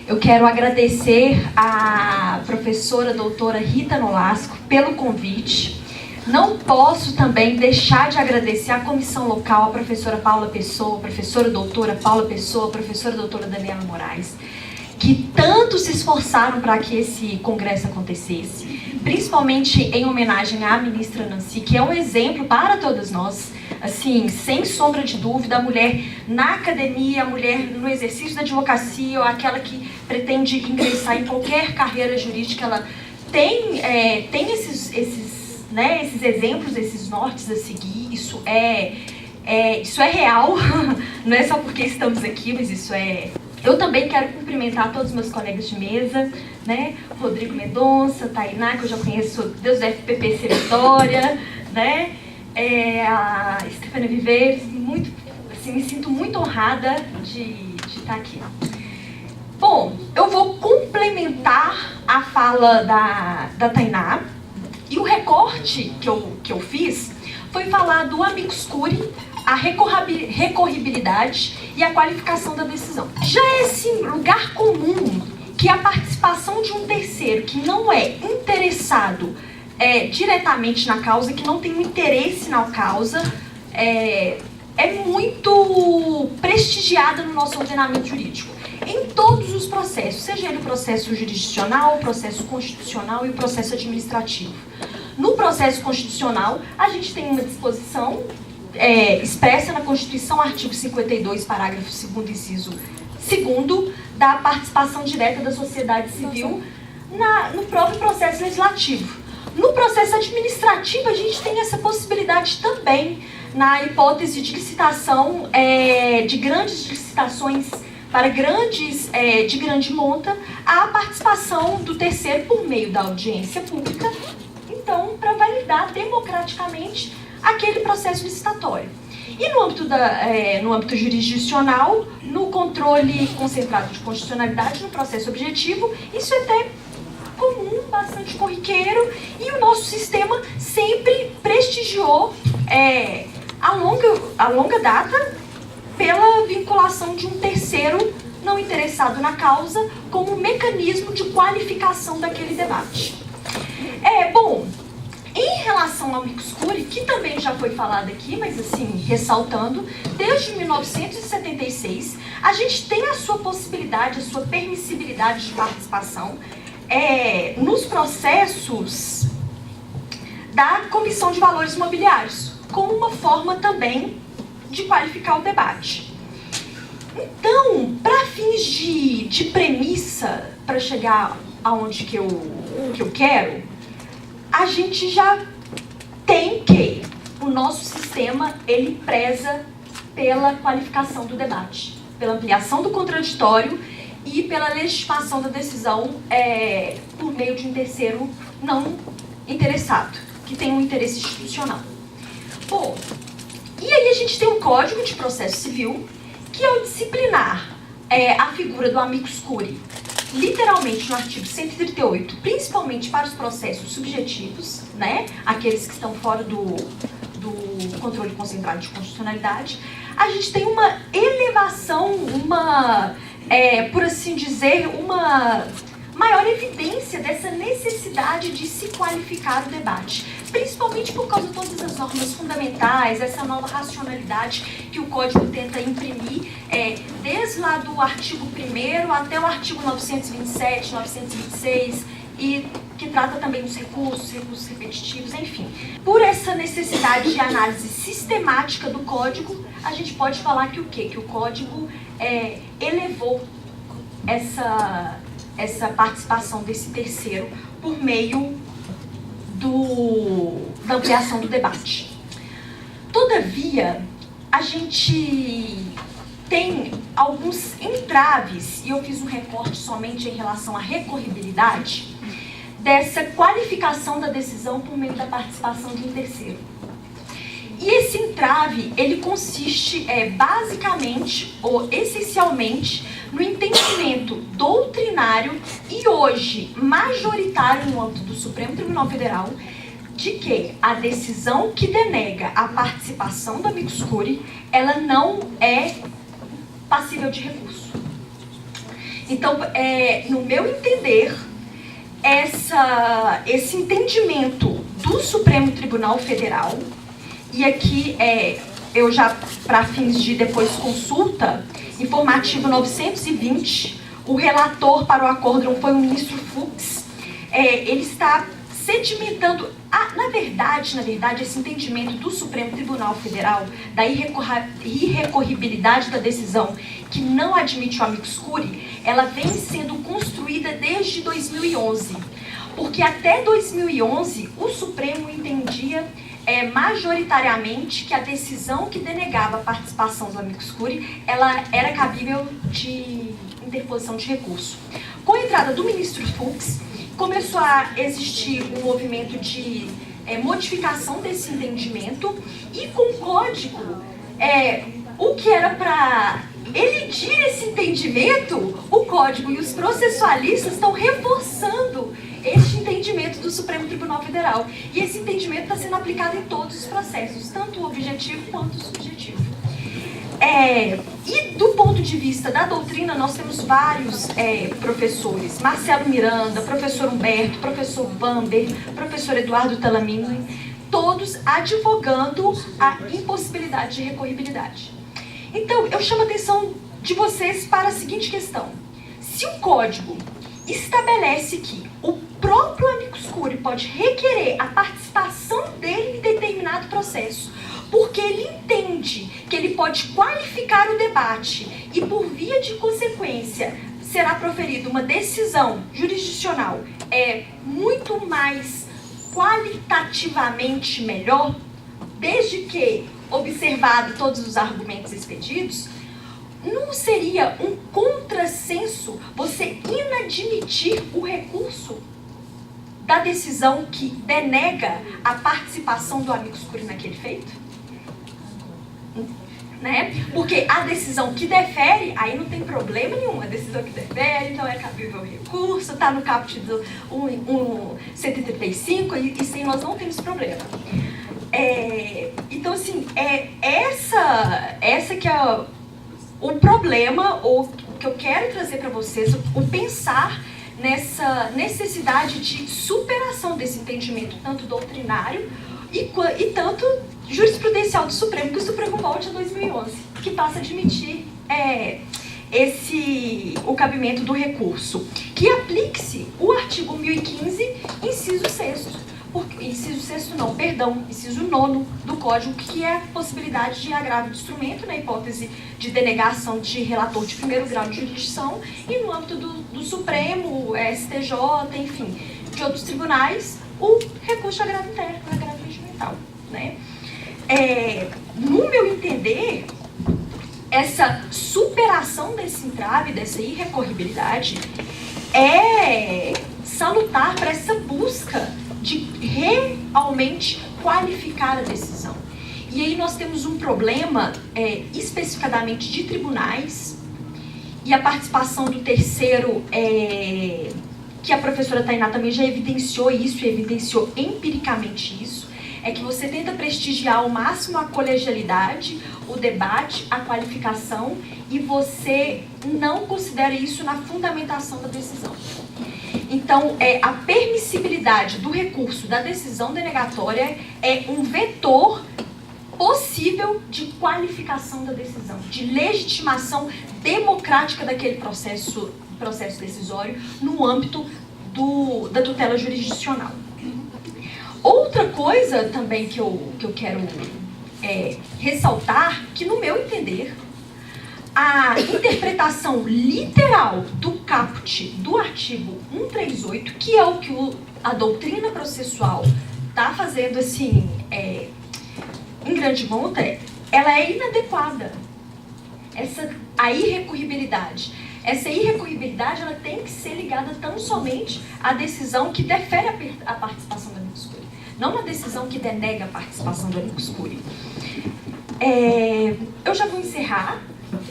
Speaker 6: Eu quero agradecer à professora doutora Rita Nolasco pelo convite. Não posso também deixar de agradecer à comissão local, a professora Paula Pessoa, a professora doutora Paula Pessoa, a professora doutora Daniela Moraes, que tanto se esforçaram para que esse congresso acontecesse, principalmente em homenagem à ministra Nancy, que é um exemplo para todos nós, assim, sem sombra de dúvida, a mulher na academia, a mulher no exercício da advocacia, ou aquela que pretende ingressar em qualquer carreira jurídica, ela tem esses exemplos, esses nortes a seguir. Isso é real, não é só porque estamos aqui, mas isso é... Eu também quero cumprimentar todos os meus colegas de mesa, né? Rodrigo Mendonça, Tainá, que eu já conheço desde o FPPC Vitória, né? A Stefania Viveiro, me sinto muito honrada de estar aqui. Bom, eu vou complementar a fala da Tainá E o recorte que eu fiz foi falar do amicus curiae, a recorribilidade e a qualificação da decisão. Já esse lugar comum, que a participação de um terceiro que não é interessado diretamente na causa, que não tem um interesse na causa, é muito prestigiada no nosso ordenamento jurídico. Em todos os processos, seja ele o processo jurisdicional, o processo constitucional e o processo administrativo. No processo constitucional, a gente tem uma disposição expressa na Constituição, artigo 52, parágrafo 2º, inciso 2º, da participação direta da sociedade civil no próprio processo legislativo. No processo administrativo, a gente tem essa possibilidade também, na hipótese de licitação, de grandes licitações para de grande monta, a participação do terceiro por meio da audiência pública, então, para validar democraticamente aquele processo licitatório. E no âmbito jurisdicional, no controle concentrado de constitucionalidade, no processo objetivo, isso é até comum, bastante corriqueiro, e o nosso sistema sempre prestigiou, a longa data, pela vinculação de um terceiro não interessado na causa como mecanismo de qualificação daquele debate. Bom, em relação ao amicus curiae, que também já foi falado aqui, mas assim, ressaltando, desde 1976, a gente tem a sua possibilidade, a sua permissibilidade de participação nos processos da Comissão de Valores Imobiliários, como uma forma também de qualificar o debate. Então, para fins de premissa, para chegar aonde que eu quero, a gente já tem que o nosso sistema, ele preza pela qualificação do debate, pela ampliação do contraditório e pela legitimação da decisão por meio de um terceiro não interessado, que tem um interesse institucional. Bom, e aí a gente tem um Código de Processo Civil, que ao disciplinar a figura do amicus curiae, literalmente no artigo 138, principalmente para os processos subjetivos, né, aqueles que estão fora do controle concentrado de constitucionalidade, a gente tem uma elevação, por assim dizer, uma maior evidência dessa necessidade de se qualificar o debate, principalmente por causa de todas as normas fundamentais, essa nova racionalidade que o Código tenta imprimir, desde lá do artigo 1º até o artigo 927, 926, e que trata também dos recursos repetitivos, enfim. Por essa necessidade de análise sistemática do Código, a gente pode falar que o quê? Que o Código elevou essa participação desse terceiro por meio da ampliação do debate. Todavia, a gente tem alguns entraves, e eu fiz um recorte somente em relação à recorribilidade, dessa qualificação da decisão por meio da participação de um terceiro. E esse entrave, ele consiste basicamente ou essencialmente no entendimento doutrinário e hoje majoritário no âmbito do Supremo Tribunal Federal de que a decisão que denega a participação do amicus curiae, ela não é passível de recurso. Então, no meu entender, esse entendimento do Supremo Tribunal Federal, e aqui eu já, para fins de depois consulta, informativo 920, o relator para o acórdão foi o ministro Fux, ele está sedimentando, na verdade, esse entendimento do Supremo Tribunal Federal, da irrecorribilidade da decisão que não admite o amicus curiae, ela vem sendo construída desde 2011, porque até 2011 o Supremo entendia majoritariamente que a decisão que denegava a participação do amicus curiae, ela era cabível de interposição de recurso. Com a entrada do ministro Fux, começou a existir um movimento de modificação desse entendimento, e com o código, o que era para elidir esse entendimento, o código e os processualistas estão reforçando este entendimento entendimento do Supremo Tribunal Federal. E esse entendimento está sendo aplicado em todos os processos, tanto o objetivo quanto o subjetivo. E do ponto de vista da doutrina, nós temos vários professores. Marcelo Miranda, professor Humberto, professor Bamber, professor Eduardo Talamini, todos advogando a impossibilidade de recorribilidade. Então, eu chamo a atenção de vocês para a seguinte questão. Se o código estabelece que o próprio amicus curiae pode requerer a participação dele em determinado processo, porque ele entende que ele pode qualificar o debate e, por via de consequência, será proferida uma decisão jurisdicional muito mais qualitativamente melhor, desde que observado todos os argumentos expedidos, não seria um contrassenso você inadmitir o recurso da decisão que denega a participação do amicus curiae naquele feito? Né? Porque a decisão que defere, aí não tem problema nenhum. A decisão que defere, então é cabível o recurso, está no caput do 135, e sim, nós não temos problema. Então, assim, essa que é o problema, ou que eu quero trazer para vocês, o pensar nessa necessidade de superação desse entendimento, tanto doutrinário e tanto jurisprudencial do Supremo, que o Supremo volte a 2011, que passa a admitir o cabimento do recurso, que aplique-se o artigo 1015, inciso 6º. Inciso 9º do Código, que é a possibilidade de agravo de instrumento na hipótese de denegação de relator de primeiro grau de jurisdição, e no âmbito do Supremo, STJ, enfim, de outros tribunais, o recurso de agravo interno, agravo regimental, né? No meu entender, essa superação desse entrave, dessa irrecorribilidade, é salutar para essa busca de realmente qualificar a decisão. E aí nós temos um problema especificadamente de tribunais, e a participação do terceiro, que a professora Tainá também já evidenciou isso, e evidenciou empiricamente isso, é que você tenta prestigiar ao máximo a colegialidade, o debate, a qualificação, e você não considera isso na fundamentação da decisão. Então, a permissibilidade do recurso da decisão denegatória é um vetor possível de qualificação da decisão, de legitimação democrática daquele processo decisório no âmbito da tutela jurisdicional. Outra coisa também que eu quero ressaltar, que no meu entender, a interpretação literal do caput do artigo 138, que é o que a doutrina processual está fazendo assim, em grande monta, ela é inadequada. A irrecorribilidade. Essa irrecorribilidade, ela tem que ser ligada tão somente à decisão que defere a participação do amicus curiae, não na decisão que denega a participação do amicus curiae. Eu já vou encerrar.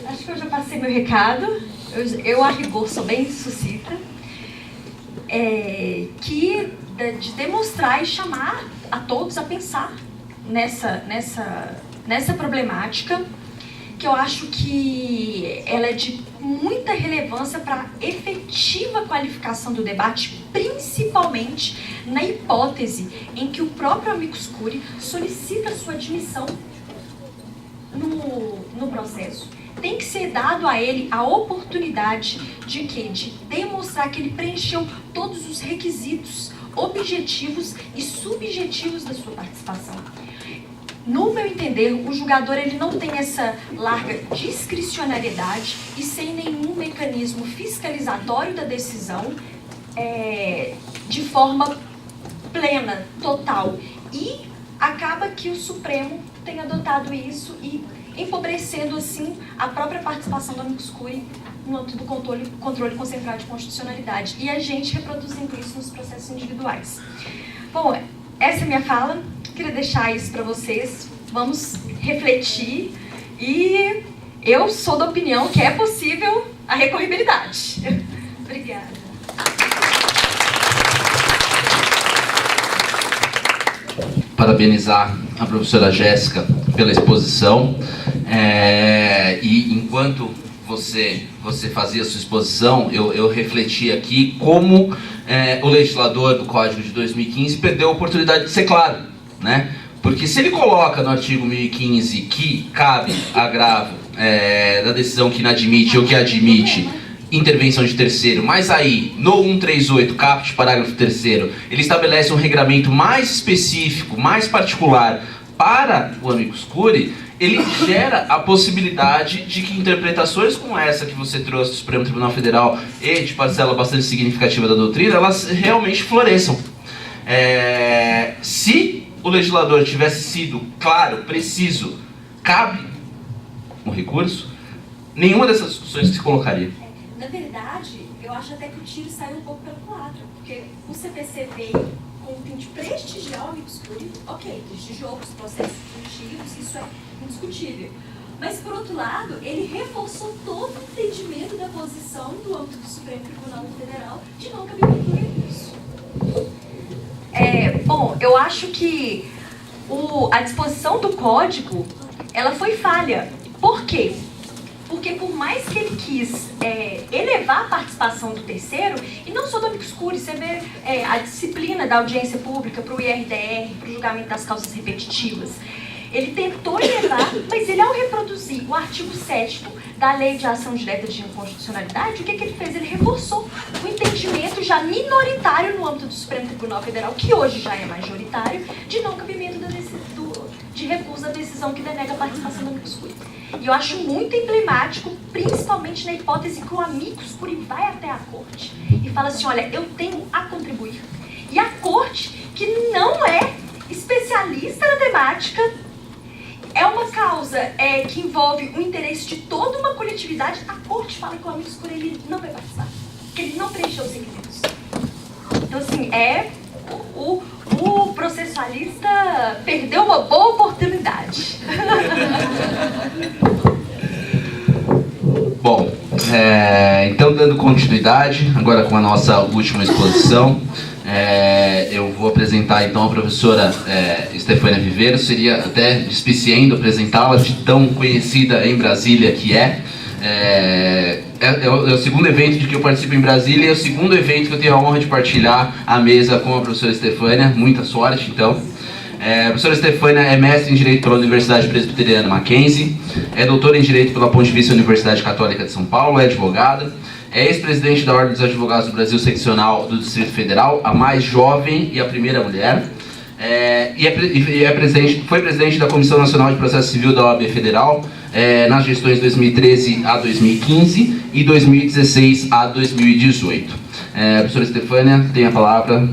Speaker 6: Acho que eu já passei meu recado. Eu a rigor, sou bem sucinta. De demonstrar e chamar a todos a pensar nessa problemática, que eu acho que ela é de muita relevância para a efetiva qualificação do debate, principalmente na hipótese em que o próprio amicus curiae solicita sua admissão no processo. Tem que ser dado a ele a oportunidade de demonstrar que ele preencheu todos os requisitos objetivos e subjetivos da sua participação. No meu entender, o julgador ele não tem essa larga discricionariedade e sem nenhum mecanismo fiscalizatório da decisão de forma plena, total. E acaba que o Supremo tem adotado isso e empobrecendo, assim, a própria participação do amicus curiae no âmbito do controle concentrado de constitucionalidade. E a gente reproduzindo isso nos processos individuais. Bom, essa é a minha fala. Queria deixar isso para vocês. Vamos refletir. E eu sou da opinião que é possível a recorribilidade. Obrigada.
Speaker 4: parabenizar a professora Jéssica pela exposição. E enquanto você fazia a sua exposição, eu refleti aqui como o legislador do Código de 2015 perdeu a oportunidade de ser claro, né? Porque se ele coloca no artigo 1015 que cabe agravo da decisão que inadmite ou que admite intervenção de terceiro, mas aí, no 138, caput, parágrafo 3º, ele estabelece um regramento mais específico, mais particular para o amicus curiae, ele gera a possibilidade de que interpretações como essa que você trouxe do Supremo Tribunal Federal e de parcela bastante significativa da doutrina, elas realmente floresçam. Se o legislador tivesse sido claro, preciso, cabe um recurso, nenhuma dessas discussões se colocaria.
Speaker 6: Na verdade, eu acho até que o tiro saiu um pouco pela culatra, porque o CPC veio com o fim de prestigiar o amicus curiae, ok, prestigiou os processos consultivos, isso é indiscutível. Mas, por outro lado, ele reforçou todo o entendimento da posição do âmbito do Supremo Tribunal Federal de não cabimento do recurso. Bom, eu acho que a disposição do Código, ela foi falha. Por quê? Porque por mais que ele quis elevar a participação do terceiro, e não só do amicus curiae, você vê a disciplina da audiência pública para o IRDR, para o julgamento das causas repetitivas, ele tentou elevar, mas ele, ao reproduzir o artigo 7º da Lei de Ação Direta de Inconstitucionalidade, o que ele fez? Ele reforçou o entendimento já minoritário no âmbito do Supremo Tribunal Federal, que hoje já é majoritário, de não cabimento de recurso da decisão que denega a participação do amicus curiae. E eu acho muito emblemático, principalmente na hipótese que o amicus curiae vai até a corte e fala assim, olha, eu tenho a contribuir. E a corte, que não é especialista na temática, é uma causa que envolve o interesse de toda uma coletividade, a corte fala que o amicus curiae ele não vai participar, que ele não preencheu os requisitos. Então, assim, o processualista perdeu uma boa oportunidade.
Speaker 4: Bom, então dando continuidade, agora com a nossa última exposição, eu vou apresentar então a professora Estefânia Viveiro. Seria até despiciendo apresentá-la, de tão conhecida em Brasília que é o segundo evento de que eu participo em Brasília e é o segundo evento que eu tenho a honra de partilhar a mesa com a professora Estefânia. Muita sorte, então. A professora Estefânia é mestre em Direito pela Universidade Presbiteriana Mackenzie, é doutora em Direito pela Pontifícia Universidade Católica de São Paulo, é advogada, é ex-presidente da Ordem dos Advogados do Brasil Seccional do Distrito Federal, a mais jovem e a primeira mulher, foi presidente da Comissão Nacional de Processo Civil da OAB Federal, nas gestões 2013 a 2015 e 2016 a 2018. Professora Estefânia, tem a palavra.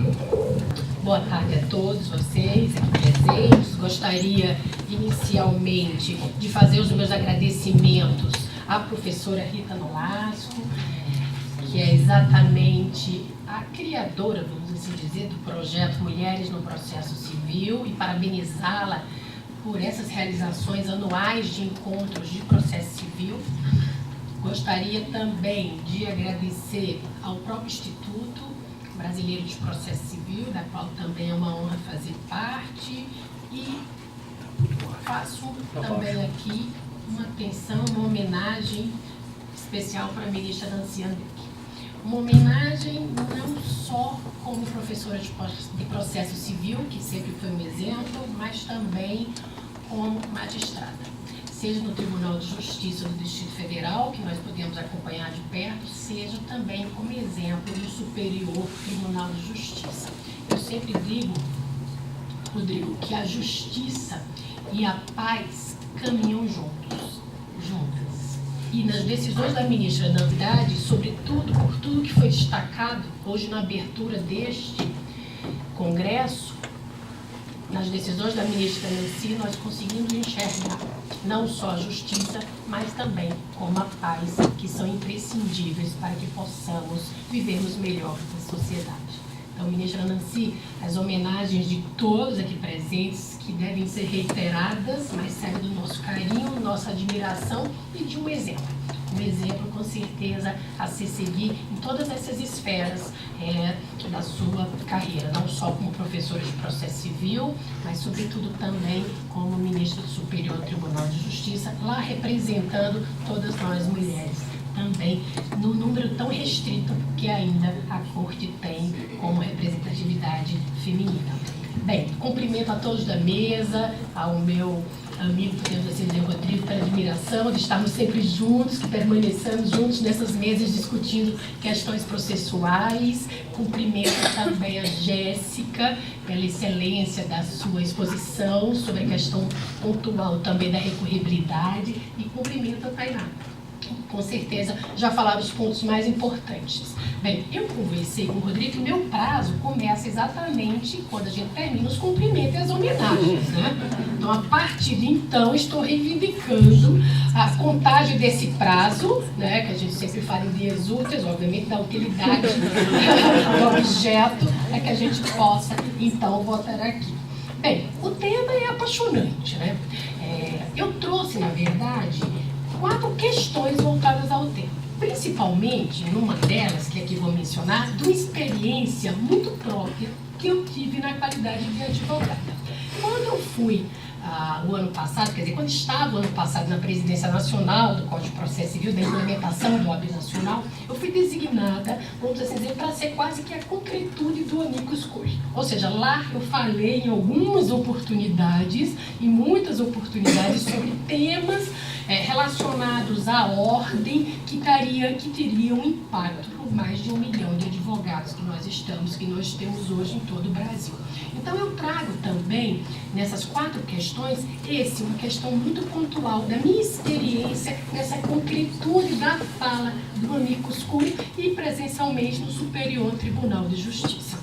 Speaker 7: Boa tarde a todos vocês aqui presentes. Gostaria inicialmente de fazer os meus agradecimentos à professora Rita Nolasco, que é exatamente a criadora, vamos assim dizer, do projeto Mulheres no Processo Civil, e parabenizá-la por essas realizações anuais de encontros de processo civil. Gostaria também de agradecer ao próprio Instituto Brasileiro de Processo Civil, da qual também é uma honra fazer parte, e faço também aqui uma atenção, uma homenagem especial para a ministra Nancy Andrighi. Uma homenagem não só como professora de processo civil, que sempre foi um exemplo, mas também como magistrada. Seja no Tribunal de Justiça do Distrito Federal, que nós podemos acompanhar de perto, seja também como exemplo do Superior Tribunal de Justiça. Eu sempre digo, Rodrigo, que a justiça e a paz caminham juntas. E nas decisões da ministra, na verdade, sobretudo por tudo que foi destacado hoje na abertura deste congresso, nas decisões da ministra Nancy, nós conseguimos enxergar não só a justiça, mas também como a paz, que são imprescindíveis para que possamos vivermos melhor na sociedade. Então, ministra Nancy, as homenagens de todos aqui presentes, que devem ser reiteradas, mas serve do nosso carinho, nossa admiração e de um exemplo. um exemplo, com certeza, a se seguir em todas essas esferas da sua carreira, não só como professora de processo civil, mas, sobretudo, também como ministra do Superior Tribunal de Justiça, lá representando todas nós mulheres, também no número tão restrito que ainda a Corte tem como representatividade feminina. Bem, cumprimento a todos da mesa, ao meu amigo, podemos assim dizer, Rodrigo, pela admiração de estarmos sempre juntos, que permanecemos juntos nessas mesas discutindo questões processuais. Cumprimento também a Jéssica pela excelência da sua exposição sobre a questão pontual também da recorribilidade, e cumprimento a Tainá. Com certeza, já falaram os pontos mais importantes. Bem, eu conversei com o Rodrigo que o meu prazo começa exatamente quando a gente termina os cumprimentos e as homenagens, né? Então, a partir de então, estou reivindicando a contagem desse prazo, né, que a gente sempre fala em dias úteis, obviamente, da utilidade do objeto, para que a gente possa, então, votar aqui. Bem, o tema é apaixonante, né? Eu trouxe, na verdade, 4 questões voltadas ao tema, principalmente numa delas, que aqui vou mencionar, de uma experiência muito própria que eu tive na qualidade de advogada. Quando eu fui, o ano passado, quer dizer, quando estava o ano passado na Presidência Nacional do Código de Processo Civil, da implementação do OAB Nacional, eu fui designada, vamos assim dizer, para ser quase que a concretude do amicus curiae. Ou seja, lá eu falei em algumas oportunidades, em muitas oportunidades, sobre temas relacionados à ordem que teriam impacto por mais de 1 milhão de advogados que nós temos hoje em todo o Brasil. Então eu trago também, nessas 4 questões, uma questão muito pontual da minha experiência nessa concretude da fala do amicus curiae e presencialmente no Superior Tribunal de Justiça.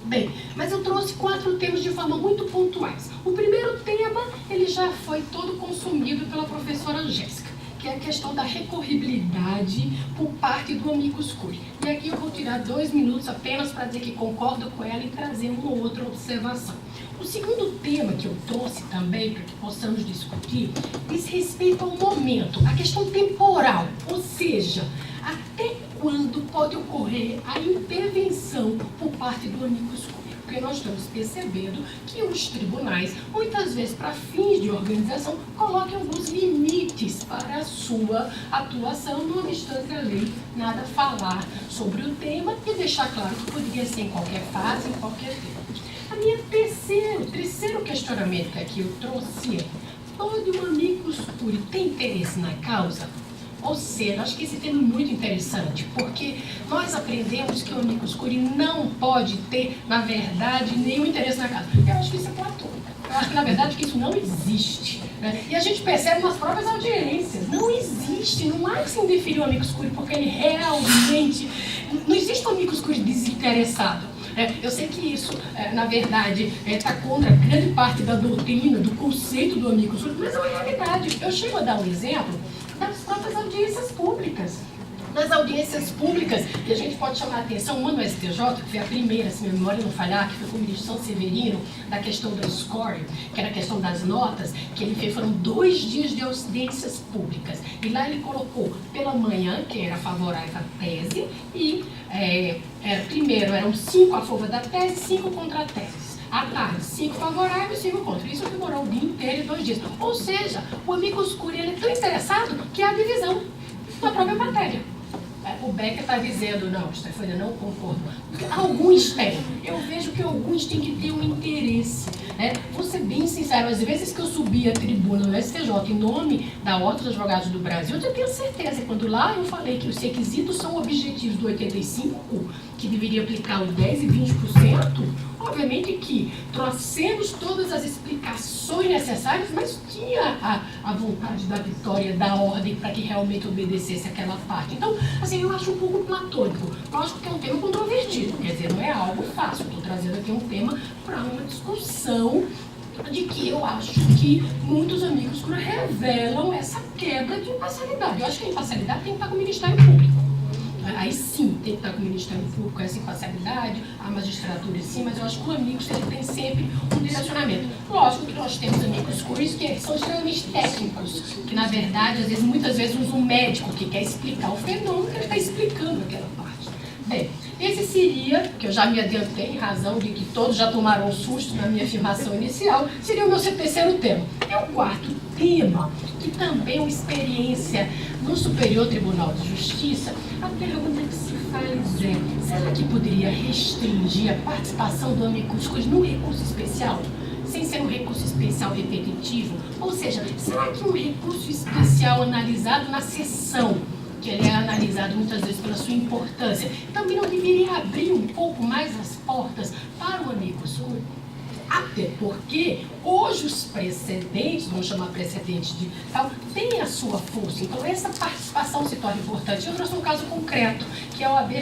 Speaker 7: Bem, mas eu trouxe 4 temas de forma muito pontuais. O primeiro tema, ele já foi todo consumido pela professora Jéssica, que é a questão da recorribilidade por parte do amicus curiae. E aqui eu vou tirar 2 minutos apenas para dizer que concordo com ela e trazer uma ou outra observação. O segundo tema que eu trouxe também, para que possamos discutir, diz respeito ao momento, a questão temporal, ou seja, até quando pode ocorrer a intervenção por parte do amicus curiae. Porque nós estamos percebendo que os tribunais, muitas vezes para fins de organização, colocam alguns limites para a sua atuação, não obstante a lei nada falar sobre o tema e deixar claro que poderia ser em qualquer fase, em qualquer tempo. A minha terceiro questionamento que aqui eu trouxe é: pode o amicus curiae ter interesse na causa? Ou seja, acho que esse tema é muito interessante, porque nós aprendemos que o amicus curiae não pode ter, na verdade, nenhum interesse na causa. Eu acho que isso é platônico. Eu acho que, na verdade, que isso não existe, né? E a gente percebe nas próprias audiências. Não existe, não há que se indeferir o amicus curiae, porque ele realmente... Não existe um amicus curiae desinteressado. Eu sei que isso, na verdade, está contra grande parte da doutrina, do conceito do amicus curiae, mas é uma realidade. Eu chego a dar um exemplo das próprias audiências públicas. Nas audiências públicas, que a gente pode chamar a atenção, uma no STJ, que foi a primeira, se minha memória não falhar, que foi com o ministro São Severino, da questão do scoring, que era a questão das notas, que ele fez, foram 2 dias de audiências públicas. E lá ele colocou pela manhã, que era favorável à tese, e primeiro eram 5 a favor da tese, 5 contra a tese. À tarde, 5 favoráveis, 5 contra. Isso demorou o dia inteiro e 2 dias. Ou seja, o amicus curiae ele é tão interessado que é a divisão da própria matéria. O Becker está dizendo, não, Stefânia, não concordo. Alguns têm. Eu vejo que alguns têm que ter um interesse. Vou ser bem sincero, às vezes que eu subi a tribuna no STJ em nome da Ordem dos Advogados do Brasil, eu tenho certeza, quando lá eu falei que os requisitos são objetivos do 85, que deveria aplicar os 10% e 20%, obviamente que trouxemos todas as explicações necessárias, mas tinha a vontade da vitória da ordem para que realmente obedecesse aquela parte. Então, assim, eu acho um pouco platônico. Lógico que é um tema controvertido, quer dizer, não é algo fácil. Estou trazendo aqui um tema para uma discussão de que eu acho que muitos amicus curiae revelam essa quebra de imparcialidade. Eu acho que a imparcialidade tem que estar com o Ministério Público. Aí sim, tem que estar com o Ministério Público, com essa imparcialidade, a magistratura sim, mas eu acho que o amicus ele tem sempre um direcionamento. Lógico que nós temos amicus curiae que são extremamente técnicos, que na verdade, às vezes, muitas vezes usa um médico que quer explicar o fenômeno que ele está explicando aquela parte. Bem, esse seria, que eu já me adiantei em razão de que todos já tomaram um susto na minha afirmação inicial, seria o meu terceiro tema. E o quarto tema, que também é uma experiência no Superior Tribunal de Justiça, a pergunta que se faz é, será que poderia restringir a participação do amicus curiae no recurso especial? Sem ser um recurso especial repetitivo? Ou seja, será que um recurso especial analisado na sessão, que ele é analisado muitas vezes pela sua importância, também não deveria abrir um pouco mais as portas para o amicus curiae? Até porque hoje os precedentes, vamos chamar precedentes de tal, têm a sua força. Então essa participação se torna importante. Eu trouxe um caso concreto, que a OAB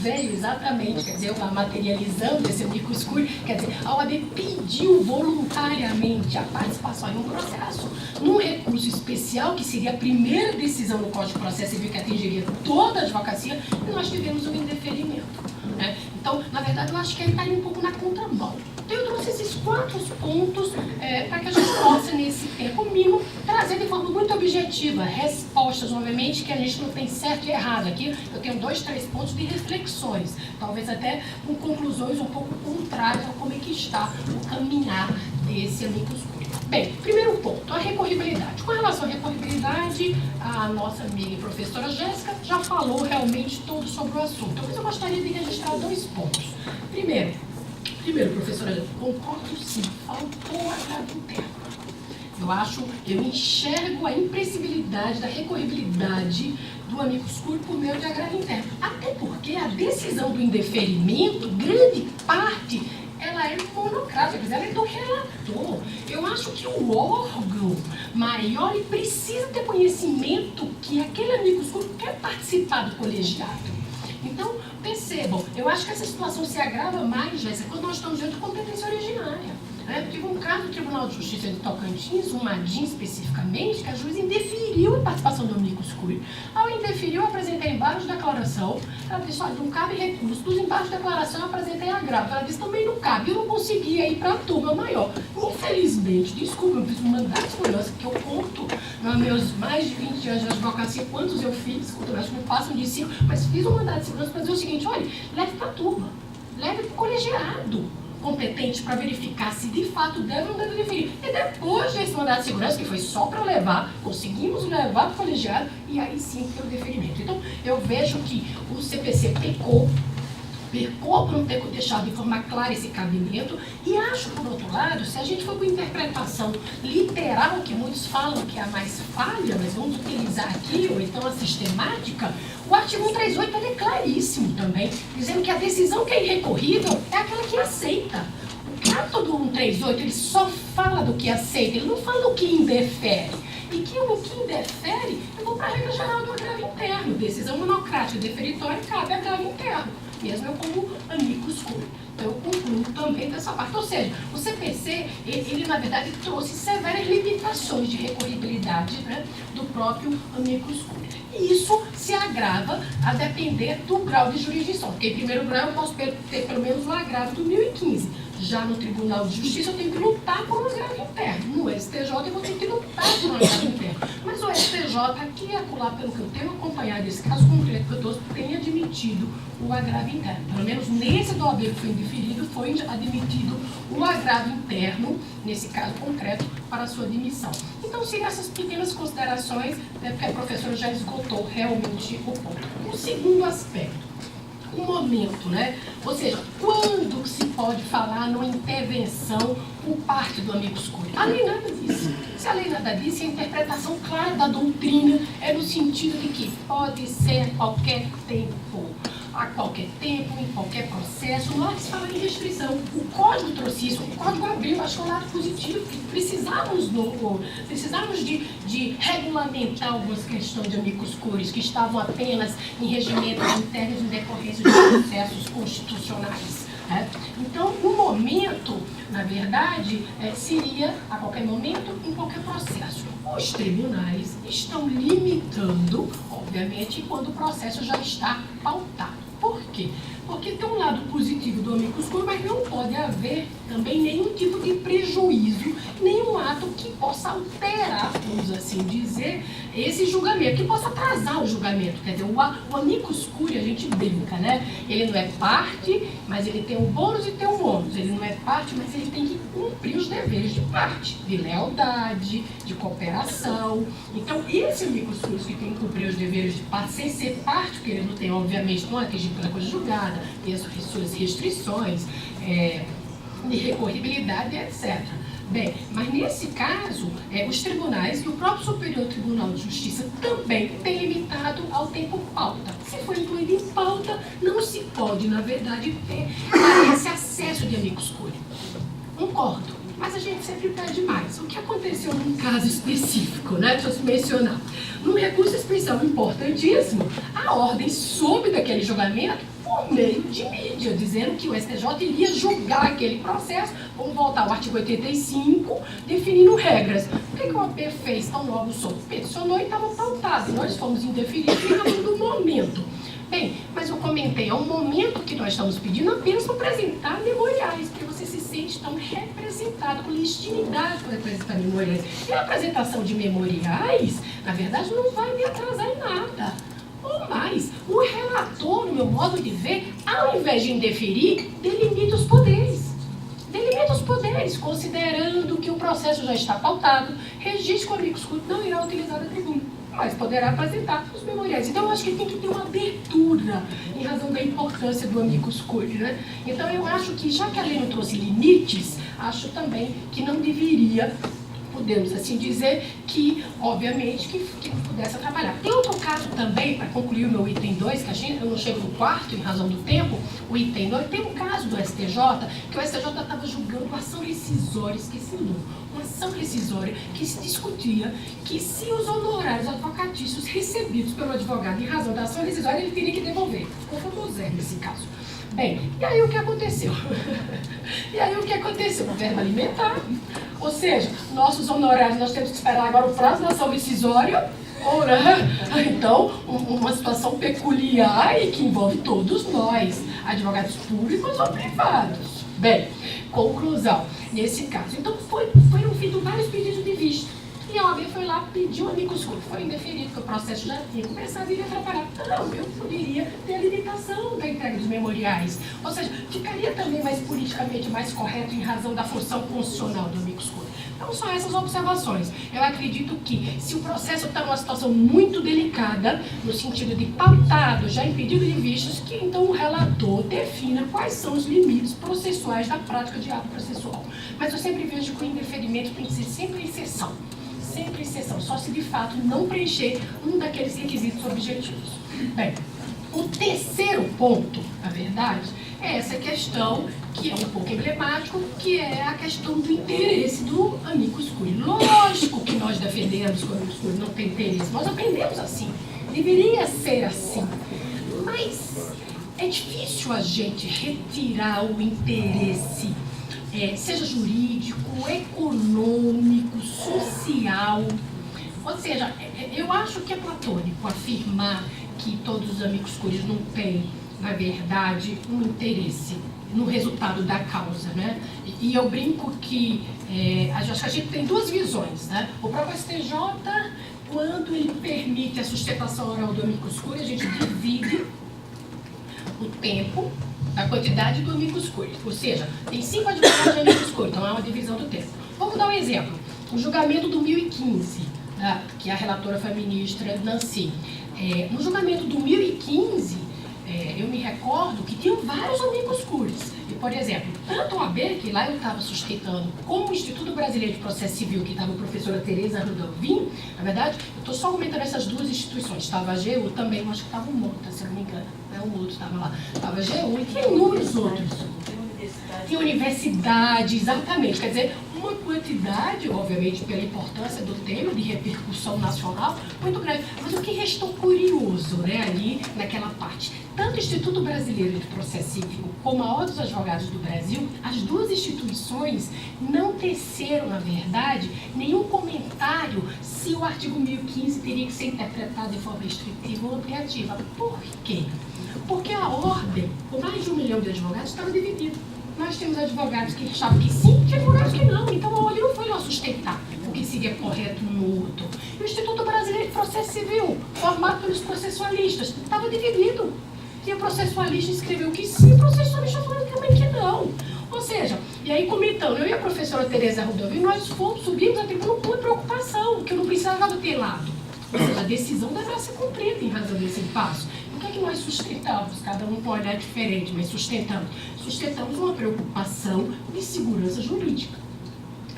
Speaker 7: veio exatamente, quer dizer, materializando esse amicus curiae, quer dizer, a OAB pediu voluntariamente a participação em um processo, num recurso especial, que seria a primeira decisão no Código de Processo Civil que atingiria toda a advocacia, e nós tivemos um indeferimento. Né? Então, na verdade, eu acho que ele está um pouco na contramão. Então, eu trouxe esses 4 pontos para que a gente possa, nesse tempo mínimo, trazer de forma muito objetiva respostas, obviamente, que a gente não tem certo e errado. Aqui eu tenho 2, 3 pontos de reflexões, talvez até com conclusões um pouco contrárias a como é que está o caminhar desse amicus curiae. Bem, primeiro ponto, a recorribilidade. Com relação à recorribilidade, a nossa amiga e professora Jéssica já falou realmente todo sobre o assunto. Mas eu gostaria de registrar 2 pontos. Primeiro, professora Jéssica, concordo sim, faltou agravo interno. Eu enxergo a impressibilidade da recorribilidade do amicus curiae por meio de agravo interno. Até porque a decisão do indeferimento, grande parte, ela é monocrática, ela é do relator. Eu acho que o órgão maior ele precisa ter conhecimento que aquele amicus curiae quer participar do colegiado. Então, percebam, eu acho que essa situação se agrava mais, Jéssica, quando nós estamos diante de competência originária. Tive um caso do Tribunal de Justiça de Tocantins, um Madim especificamente, que a juíza indeferiu a participação do amicus curiae. Ao indeferiu, eu apresentei embargo de declaração. Ela disse, olha, não cabe recurso. Dos embargos de declaração, eu apresentei agravo. Ela disse, também não cabe. Eu não conseguia ir para a turma maior. Infelizmente, desculpa, eu fiz um mandato de segurança, que eu conto nos meus mais de 20 anos de advocacia, quantos eu fiz, acho que me passam de 5, mas fiz um mandato de segurança para dizer o seguinte, olha, leve para a turma, leve para o colegiado competente para verificar se de fato deve ou não deve deferir. E depois desse mandato de segurança, que foi só para levar, conseguimos levar para o colegiado e aí sim ter o deferimento. Então, eu vejo que o CPC pecou por não ter deixado de forma clara esse cabimento, e acho, por outro lado, se a gente for com interpretação literal, que muitos falam que é a mais falha, mas vamos utilizar aqui, ou então a sistemática, o artigo 138 ele é claríssimo também, dizendo que a decisão que é irrecorrível é aquela que aceita. O caso do 138, ele só fala do que aceita, ele não fala do que indefere. E que o que indefere, eu vou para a regra geral do agravo interno. Decisão monocrática deferitória cabe agravo interno, mesmo eu como amicus curiae. Então, eu concluo também dessa parte. Ou seja, o CPC, ele na verdade trouxe severas limitações de recorribilidade, né, do próprio amicus curiae. E isso se agrava a depender do grau de jurisdição. Porque em primeiro grau eu posso ter pelo menos um agravo do 1015. Já no Tribunal de Justiça eu tenho que lutar por um agravo interno. No STJ eu vou ter que lutar por um agravo interno. Mas o STJ, aqui e acolá, pelo que eu tenho acompanhado esse caso concreto que eu trouxe, tem admitido o agravo interno. Pelo menos nesse do OAB que foi indeferido, foi admitido o agravo interno, nesse caso concreto, para a sua admissão. Então, seriam essas pequenas considerações, né, porque a professora já esgotou realmente o ponto. O segundo aspecto, o momento, né? Ou seja, quando se pode falar numa intervenção por parte do amicus curiae? A lei nada disso. Se a lei nada disse, a interpretação clara da doutrina é no sentido de que pode ser a qualquer tempo, em qualquer processo. Lá se fala em restrição. O Código trouxe isso, o Código abriu, acho que é um lado positivo, que precisávamos de regulamentar algumas questões de amicus curiae que estavam apenas em regimentos internos em decorrência de processos constitucionais. Então, o momento, na verdade, seria a qualquer momento, em qualquer processo. Os tribunais estão limitando, obviamente, obviamente, quando o processo já está pautado. Por quê? Porque tem um lado positivo do amicus curiae, mas não pode haver também nenhum tipo de prejuízo, nenhum ato que possa alterar, vamos assim dizer, esse julgamento, que possa atrasar o julgamento. Quer dizer, o amicus curiae, a gente brinca, né? Ele não é parte, mas ele tem um bônus e tem um ônus. Ele não é parte, mas ele tem que cumprir os deveres de parte, de lealdade, de cooperação. Então, esse amicus curiae que tem que cumprir os deveres de parte, sem ser parte, porque ele não tem, obviamente, não é atingido pela coisa julgada, tem as suas restrições de recorribilidade, etc. Bem, mas nesse caso, os tribunais e o próprio Superior Tribunal de Justiça também tem limitado ao tempo pauta. Se for incluído em pauta, não se pode, na verdade, ter esse acesso de amicus curiae. Concordo, mas a gente sempre pede mais. O que aconteceu num caso específico, né? Deixa eu mencionar. Num recurso especial importantíssimo, a ordem soube daquele julgamento por meio de mídia, dizendo que o STJ iria julgar aquele processo. Vamos voltar ao artigo 85, definindo regras. O que o OAB fez tão logo soube? Peticionou e estava pautado. Nós fomos indeferidos em razão do momento. Bem, mas eu comentei, é um momento que nós estamos pedindo apenas para apresentar memoriais, porque você se sente tão representado, com legitimidade para apresentar memoriais. E a apresentação de memoriais, na verdade, não vai me atrasar em nada. Ou mais, o relator, no meu modo de ver, ao invés de indeferir, delimita os poderes. Delimita os poderes, considerando que o processo já está pautado, registra que o amicus curiae não irá utilizar a tribuna, mas poderá apresentar os memoriais. Então, eu acho que tem que ter uma abertura em razão da importância do amicus curiae, né? Então, eu acho que, já que a lei não trouxe limites, acho também que não deveria, podemos assim dizer, que, obviamente, que pudesse trabalhar. Tem outro caso também, para concluir o meu item 2, que eu não chego no quarto, em razão do tempo, o item 2, tem um caso do STJ, que o STJ estava julgando uma ação rescisória, esqueci o nome, uma ação rescisória que se discutia que se os honorários advocatícios recebidos pelo advogado em razão da ação rescisória, ele teria que devolver. Ficou famoso nesse caso. Bem, e aí o que aconteceu? O verbo alimentar. Ou seja, nossos honorários, nós temos que esperar agora o prazo da ação rescisória, ou, né? Então, uma situação peculiar e que envolve todos nós, advogados públicos ou privados. Bem, conclusão, nesse caso. Então, foram feitos vários pedidos de vista. E a OAB foi lá, pediu amicus curiae, foi indeferido, porque o processo já tinha começado e iria atrapalhar. Não, eu poderia ter a limitação da entrega dos memoriais. Ou seja, ficaria também mais politicamente mais correto em razão da função constitucional do amicus curiae. Então, são essas observações. Eu acredito que, se o processo está numa situação muito delicada, no sentido de pautado, já em pedido de vistas, que então o relator defina quais são os limites processuais da prática de ato processual. Mas eu sempre vejo que o indeferimento tem que ser sempre exceção. Sempre exceção, só se de fato não preencher um daqueles requisitos objetivos. Bem, o terceiro ponto, na verdade, é essa questão que é um pouco emblemático, que é a questão do interesse do amicus curiae. Lógico que nós defendemos que o amicus curiae não tem interesse, nós aprendemos assim, deveria ser assim, mas é difícil a gente retirar o interesse, seja jurídico, econômico, social. Ou seja, eu acho que é platônico afirmar que todos os amicus curiae não têm, na verdade, um interesse no resultado da causa, né? E eu brinco que acho que a gente tem duas visões, né? O próprio STJ, quando ele permite a sustentação oral do amicus curiae, a gente divide o tempo da quantidade do amicus curiae. Ou seja, tem 5 advogados de amicus curiae, então é uma divisão do tempo. Vamos dar um exemplo. O julgamento do 2015, né, que a relatora foi a ministra Nancy. No julgamento do 2015, eu me recordo que tinham vários amicus curiae. E, por exemplo, tanto o AB, que lá eu estava sustentando, como o Instituto Brasileiro de Processo Civil, que estava a professora Tereza Rudolvin, na verdade, eu estou só comentando essas duas instituições. Estava a AGU também, eu acho que estava o Mota, se eu não me engano. O outro estava lá. Estava a AGU e tinha inúmeros outros. Tinha universidade, exatamente. Quer dizer, uma quantidade, obviamente, pela importância do tema de repercussão nacional, muito grande. Mas o que restou curioso, né, ali naquela parte? Tanto o Instituto Brasileiro de Processo Civil como a Ordem dos Advogados do Brasil, as duas instituições não teceram, na verdade, nenhum comentário se o artigo 1015 teria que ser interpretado de forma restritiva ou ampliativa. Por quê? Porque a ordem, com mais de 1 milhão de advogados, estava dividida. Nós temos advogados que achavam que sim e advogados que não. Então a ordem não foi lá sustentar o que seria correto no outro. E o Instituto Brasileiro de Processo Civil, formado pelos processualistas, estava dividido. E o processualista escreveu que sim, o processualista falou também que não. Ou seja, e aí comentando, eu e a professora Tereza Rodovil, nós subimos a tribuna com uma preocupação, que eu não precisava ter lado. Ou seja, a decisão deverá ser cumprida em razão desse impasse. O que é que nós sustentamos? Cada um com um olhar diferente, mas sustentamos. Sustentamos uma preocupação de segurança jurídica.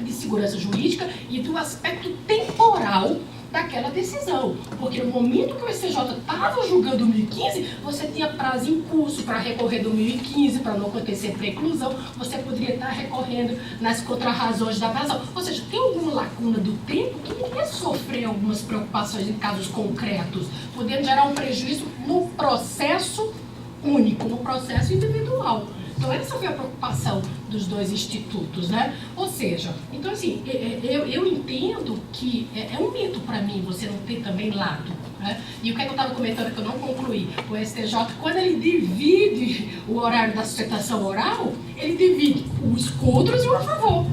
Speaker 7: De segurança jurídica e do aspecto temporal daquela decisão. Porque no momento que o STJ estava julgando o 1015, você tinha prazo em curso para recorrer do 1015, para não acontecer preclusão, você poderia estar recorrendo nas contrarrazões da casal. Ou seja, tem alguma lacuna do tempo que iria sofrer algumas preocupações em casos concretos, podendo gerar um prejuízo no processo único, no processo individual. Então essa foi a preocupação dos dois institutos, né? Ou seja, então assim, eu entendo que é um mito para mim você não ter também lado, né? E o que eu estava comentando que eu não concluí, o STJ, quando ele divide o horário da sustentação oral, ele divide os contras e o a favor.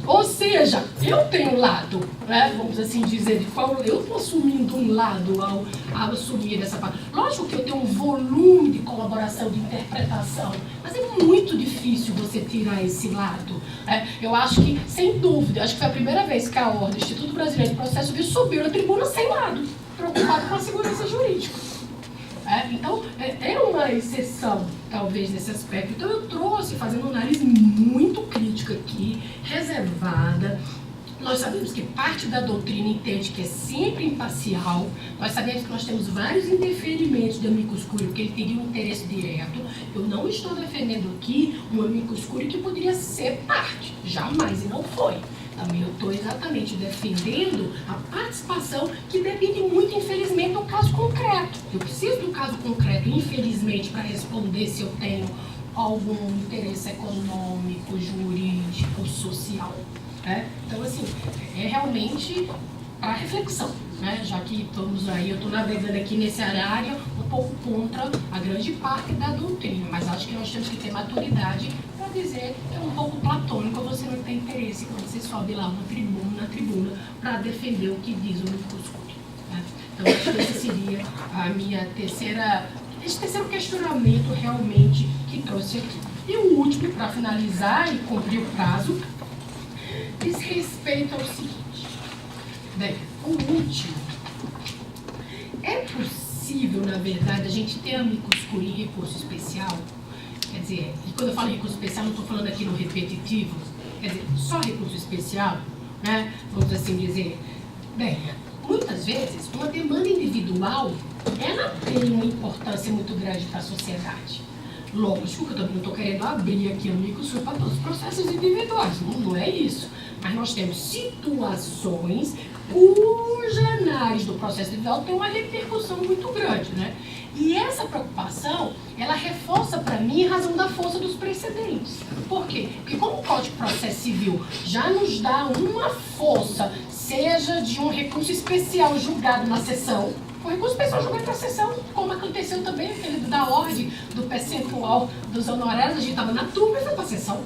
Speaker 7: Ou seja, eu tenho lado, né, vamos assim dizer, de qual eu estou assumindo um lado ao assumir essa parte. Lógico que eu tenho um volume de colaboração, de interpretação, mas é muito difícil você tirar esse lado. Né? Eu acho que, sem dúvida, acho que foi a primeira vez que a ordem, o Instituto Brasileiro de Processo Civil, subiu na tribuna sem lado, preocupado com a segurança jurídica. Então, é uma exceção, talvez, nesse aspecto. Então, eu trouxe, fazendo uma análise muito crítica aqui, reservada. Nós sabemos que parte da doutrina entende que é sempre imparcial. Nós sabemos que nós temos vários indeferimentos de amicus curiae, que ele teria um interesse direto. Eu não estou defendendo aqui um amicus curiae que poderia ser parte. Jamais, e não foi. Também eu estou exatamente defendendo a participação que depende muito, infelizmente, do caso concreto. Eu preciso do caso concreto, infelizmente, para responder se eu tenho algum interesse econômico, jurídico, social. Né? Então, assim, é realmente para reflexão, né? Já que estamos aí, eu estou navegando aqui nesse horário um pouco contra a grande parte da doutrina, mas acho que nós temos que ter maturidade para dizer que é um pouco platônico, você não tem interesse quando você sobe lá na tribuna para defender o que diz o amicus curiae. Né? Então, acho que esse seria a minha esse terceiro questionamento realmente que trouxe aqui. E o último, para finalizar e cumprir o prazo, diz respeito ao seguinte. Bem, o último. É possível, na verdade, a gente ter amicus curiae em recurso especial? Quer dizer, e quando eu falo recurso especial, não estou falando aqui no repetitivo, quer dizer, só recurso especial, né? Vamos assim dizer. Bem, muitas vezes, uma demanda individual, ela tem uma importância muito grande para a sociedade. Lógico que eu também não estou querendo abrir aqui amicus curiae para todos os processos individuais, não é isso. Mas nós temos situações cuja análise do processo individual tem uma repercussão muito grande, né? E essa preocupação, ela reforça para mim em razão da força dos precedentes. Por quê? Porque como o Código de Processo Civil já nos dá uma força, seja de um recurso especial julgado na sessão, o recurso especial julgado na sessão, como aconteceu também aquele da ordem do percentual dos honorários, a gente estava na turma e foi para a sessão.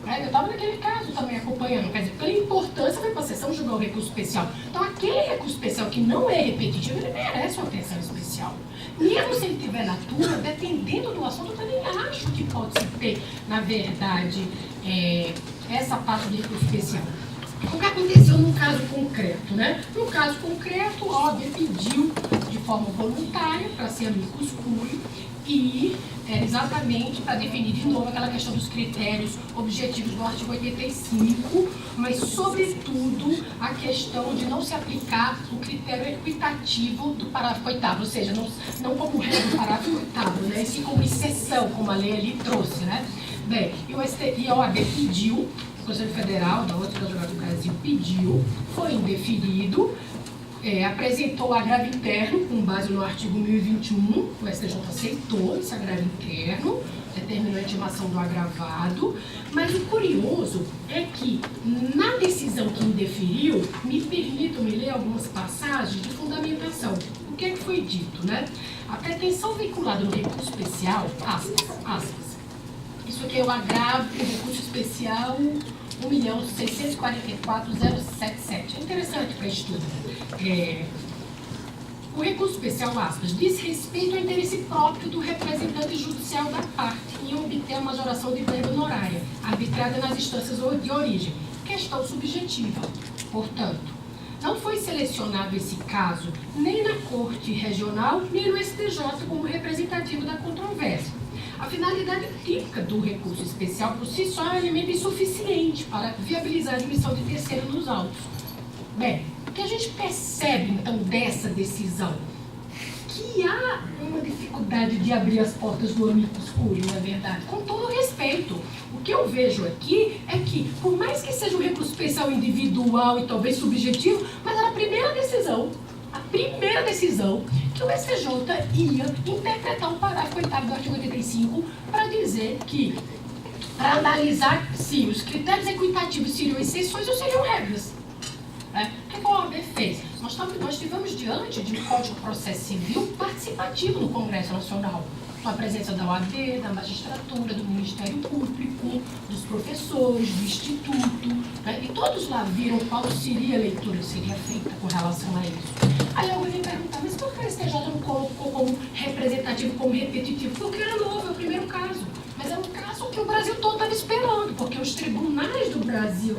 Speaker 7: Eu estava naquele caso também acompanhando, quer dizer, pela importância foi para a sessão julgar o recurso especial. Então, aquele recurso especial que não é repetitivo, ele merece uma atenção especial. Mesmo se ele estiver na turma, dependendo do assunto, eu também acho que pode-se ter, na verdade, essa parte de recurso especial. O que aconteceu no caso concreto, né? No caso concreto, a OAB pediu de forma voluntária para ser amicus curiae e exatamente para definir de novo aquela questão dos critérios objetivos do artigo 85, mas sobretudo a questão de não se aplicar o critério equitativo do parágrafo 8º, ou seja, não como regra do parágrafo 8º, né? E sim como exceção, como a lei ali trouxe, né? Bem, e a OAB pediu, o Conselho Federal da Ordem dos Advogados do Brasil pediu, foi indeferido, apresentou agravo interno com base no artigo 1021, o STJ aceitou esse agravo interno, determinou a intimação do agravado, mas o curioso é que, na decisão que indeferiu, me ler algumas passagens de fundamentação. O que é que foi dito, né? A pretensão veiculada no recurso especial, aspas, isso aqui é o agravo do recurso especial 1.644.077. É interessante para estudo. O recurso especial, aspas, diz respeito ao interesse próprio do representante judicial da parte em obter a majoração de verba honorária, arbitrada nas instâncias de origem. Questão subjetiva. Portanto, não foi selecionado esse caso nem na Corte Regional, nem no STJ como representativo da controvérsia. A finalidade típica do recurso especial por si só é um elemento insuficiente para viabilizar a admissão de terceiro nos autos. Bem, o que a gente percebe, então, dessa decisão? Que há uma dificuldade de abrir as portas do amicus curiae, na verdade, com todo respeito. O que eu vejo aqui é que, por mais que seja um recurso especial individual e talvez subjetivo, mas era a primeira decisão que o STJ ia interpretar o parágrafo 8º do artigo 85 para dizer que, para analisar se os critérios equitativos seriam exceções ou seriam regras. O que a OAB fez? Nós estivemos diante de um Código de Processo Civil participativo no Congresso Nacional, com a presença da OAB, da magistratura, do Ministério Público, dos professores, do Instituto, e todos lá viram qual seria a leitura que seria feita com relação a isso. Aí alguém me perguntar, mas por que o STJ não colocou como representativo, como repetitivo? Porque era novo, é o primeiro caso. Mas é um caso que o Brasil todo estava esperando, porque os tribunais do Brasil,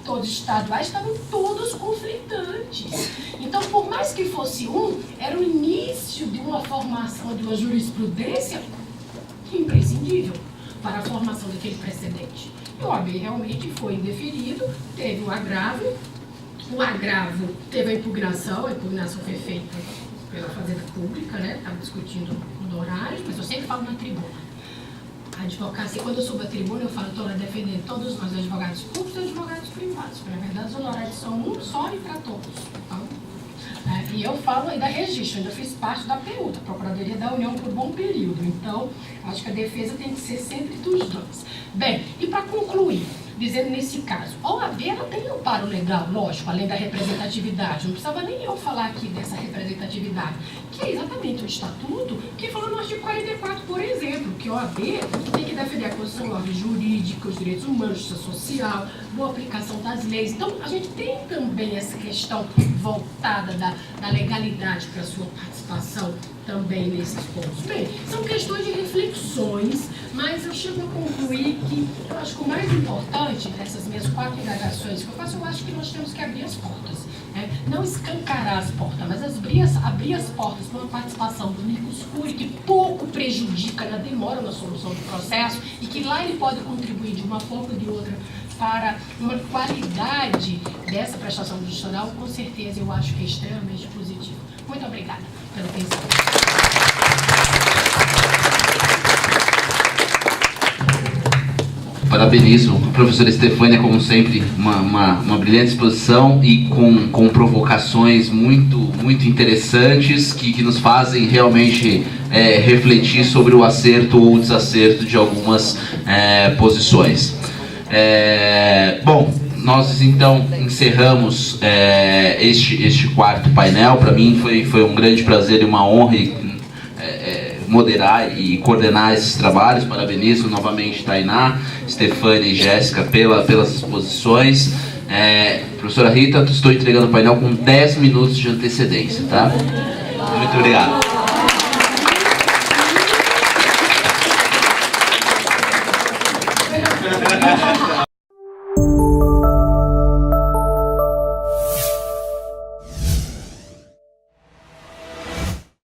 Speaker 7: todos estaduais, estavam todos conflitantes. Então, por mais que fosse era o início de uma formação de uma jurisprudência imprescindível para a formação daquele precedente. E o OAB realmente foi indeferido, teve o agravo teve a impugnação foi feita pela Fazenda Pública, né? Estava discutindo honorários, mas eu sempre falo na tribuna. A advocacia, quando eu subo a tribuna, eu falo, estou lá defendendo todos nós, advogados públicos e advogados privados. Porque, na verdade, os honorários são um só e para todos. Então, e eu falo ainda registro, ainda fiz parte da PU, da Procuradoria da União, por um bom período. Então, acho que a defesa tem que ser sempre dos dois. Bem, e para concluir, dizendo nesse caso, a OAB ela tem amparo legal, lógico, além da representatividade. Não precisava nem eu falar aqui dessa representatividade, que é exatamente o estatuto que fala no artigo 44, por exemplo, que a OAB tem que defender a Constituição, a ordem jurídica, os direitos humanos, justiça social, boa aplicação das leis. Então, a gente tem também essa questão voltada da legalidade para a sua participação também nesses pontos. Bem, são questões de reflexões, mas eu chego a concluir que eu acho que o mais importante dessas minhas 4 indagações que eu faço, eu acho que nós temos que abrir as portas. Não escancarar as portas, mas abrir as portas para uma participação do amicus curiae que pouco prejudica na demora na solução do processo e que lá ele pode contribuir de uma forma ou de outra para uma qualidade dessa prestação judicial, com certeza eu acho que é extremamente positivo. Muito obrigada pela atenção.
Speaker 4: Parabenizo a professora Estefânia, como sempre, uma brilhante exposição e com provocações muito interessantes que nos fazem realmente refletir sobre o acerto ou o desacerto de algumas posições. Bom, nós então encerramos este 4º painel. Para mim foi um grande prazer e uma honra moderar e coordenar esses trabalhos. Parabenizo novamente Tainá, Estefânia e Jéssica pelas exposições. Professora Rita, estou entregando o painel com 10 minutos de antecedência, tá? Muito obrigado.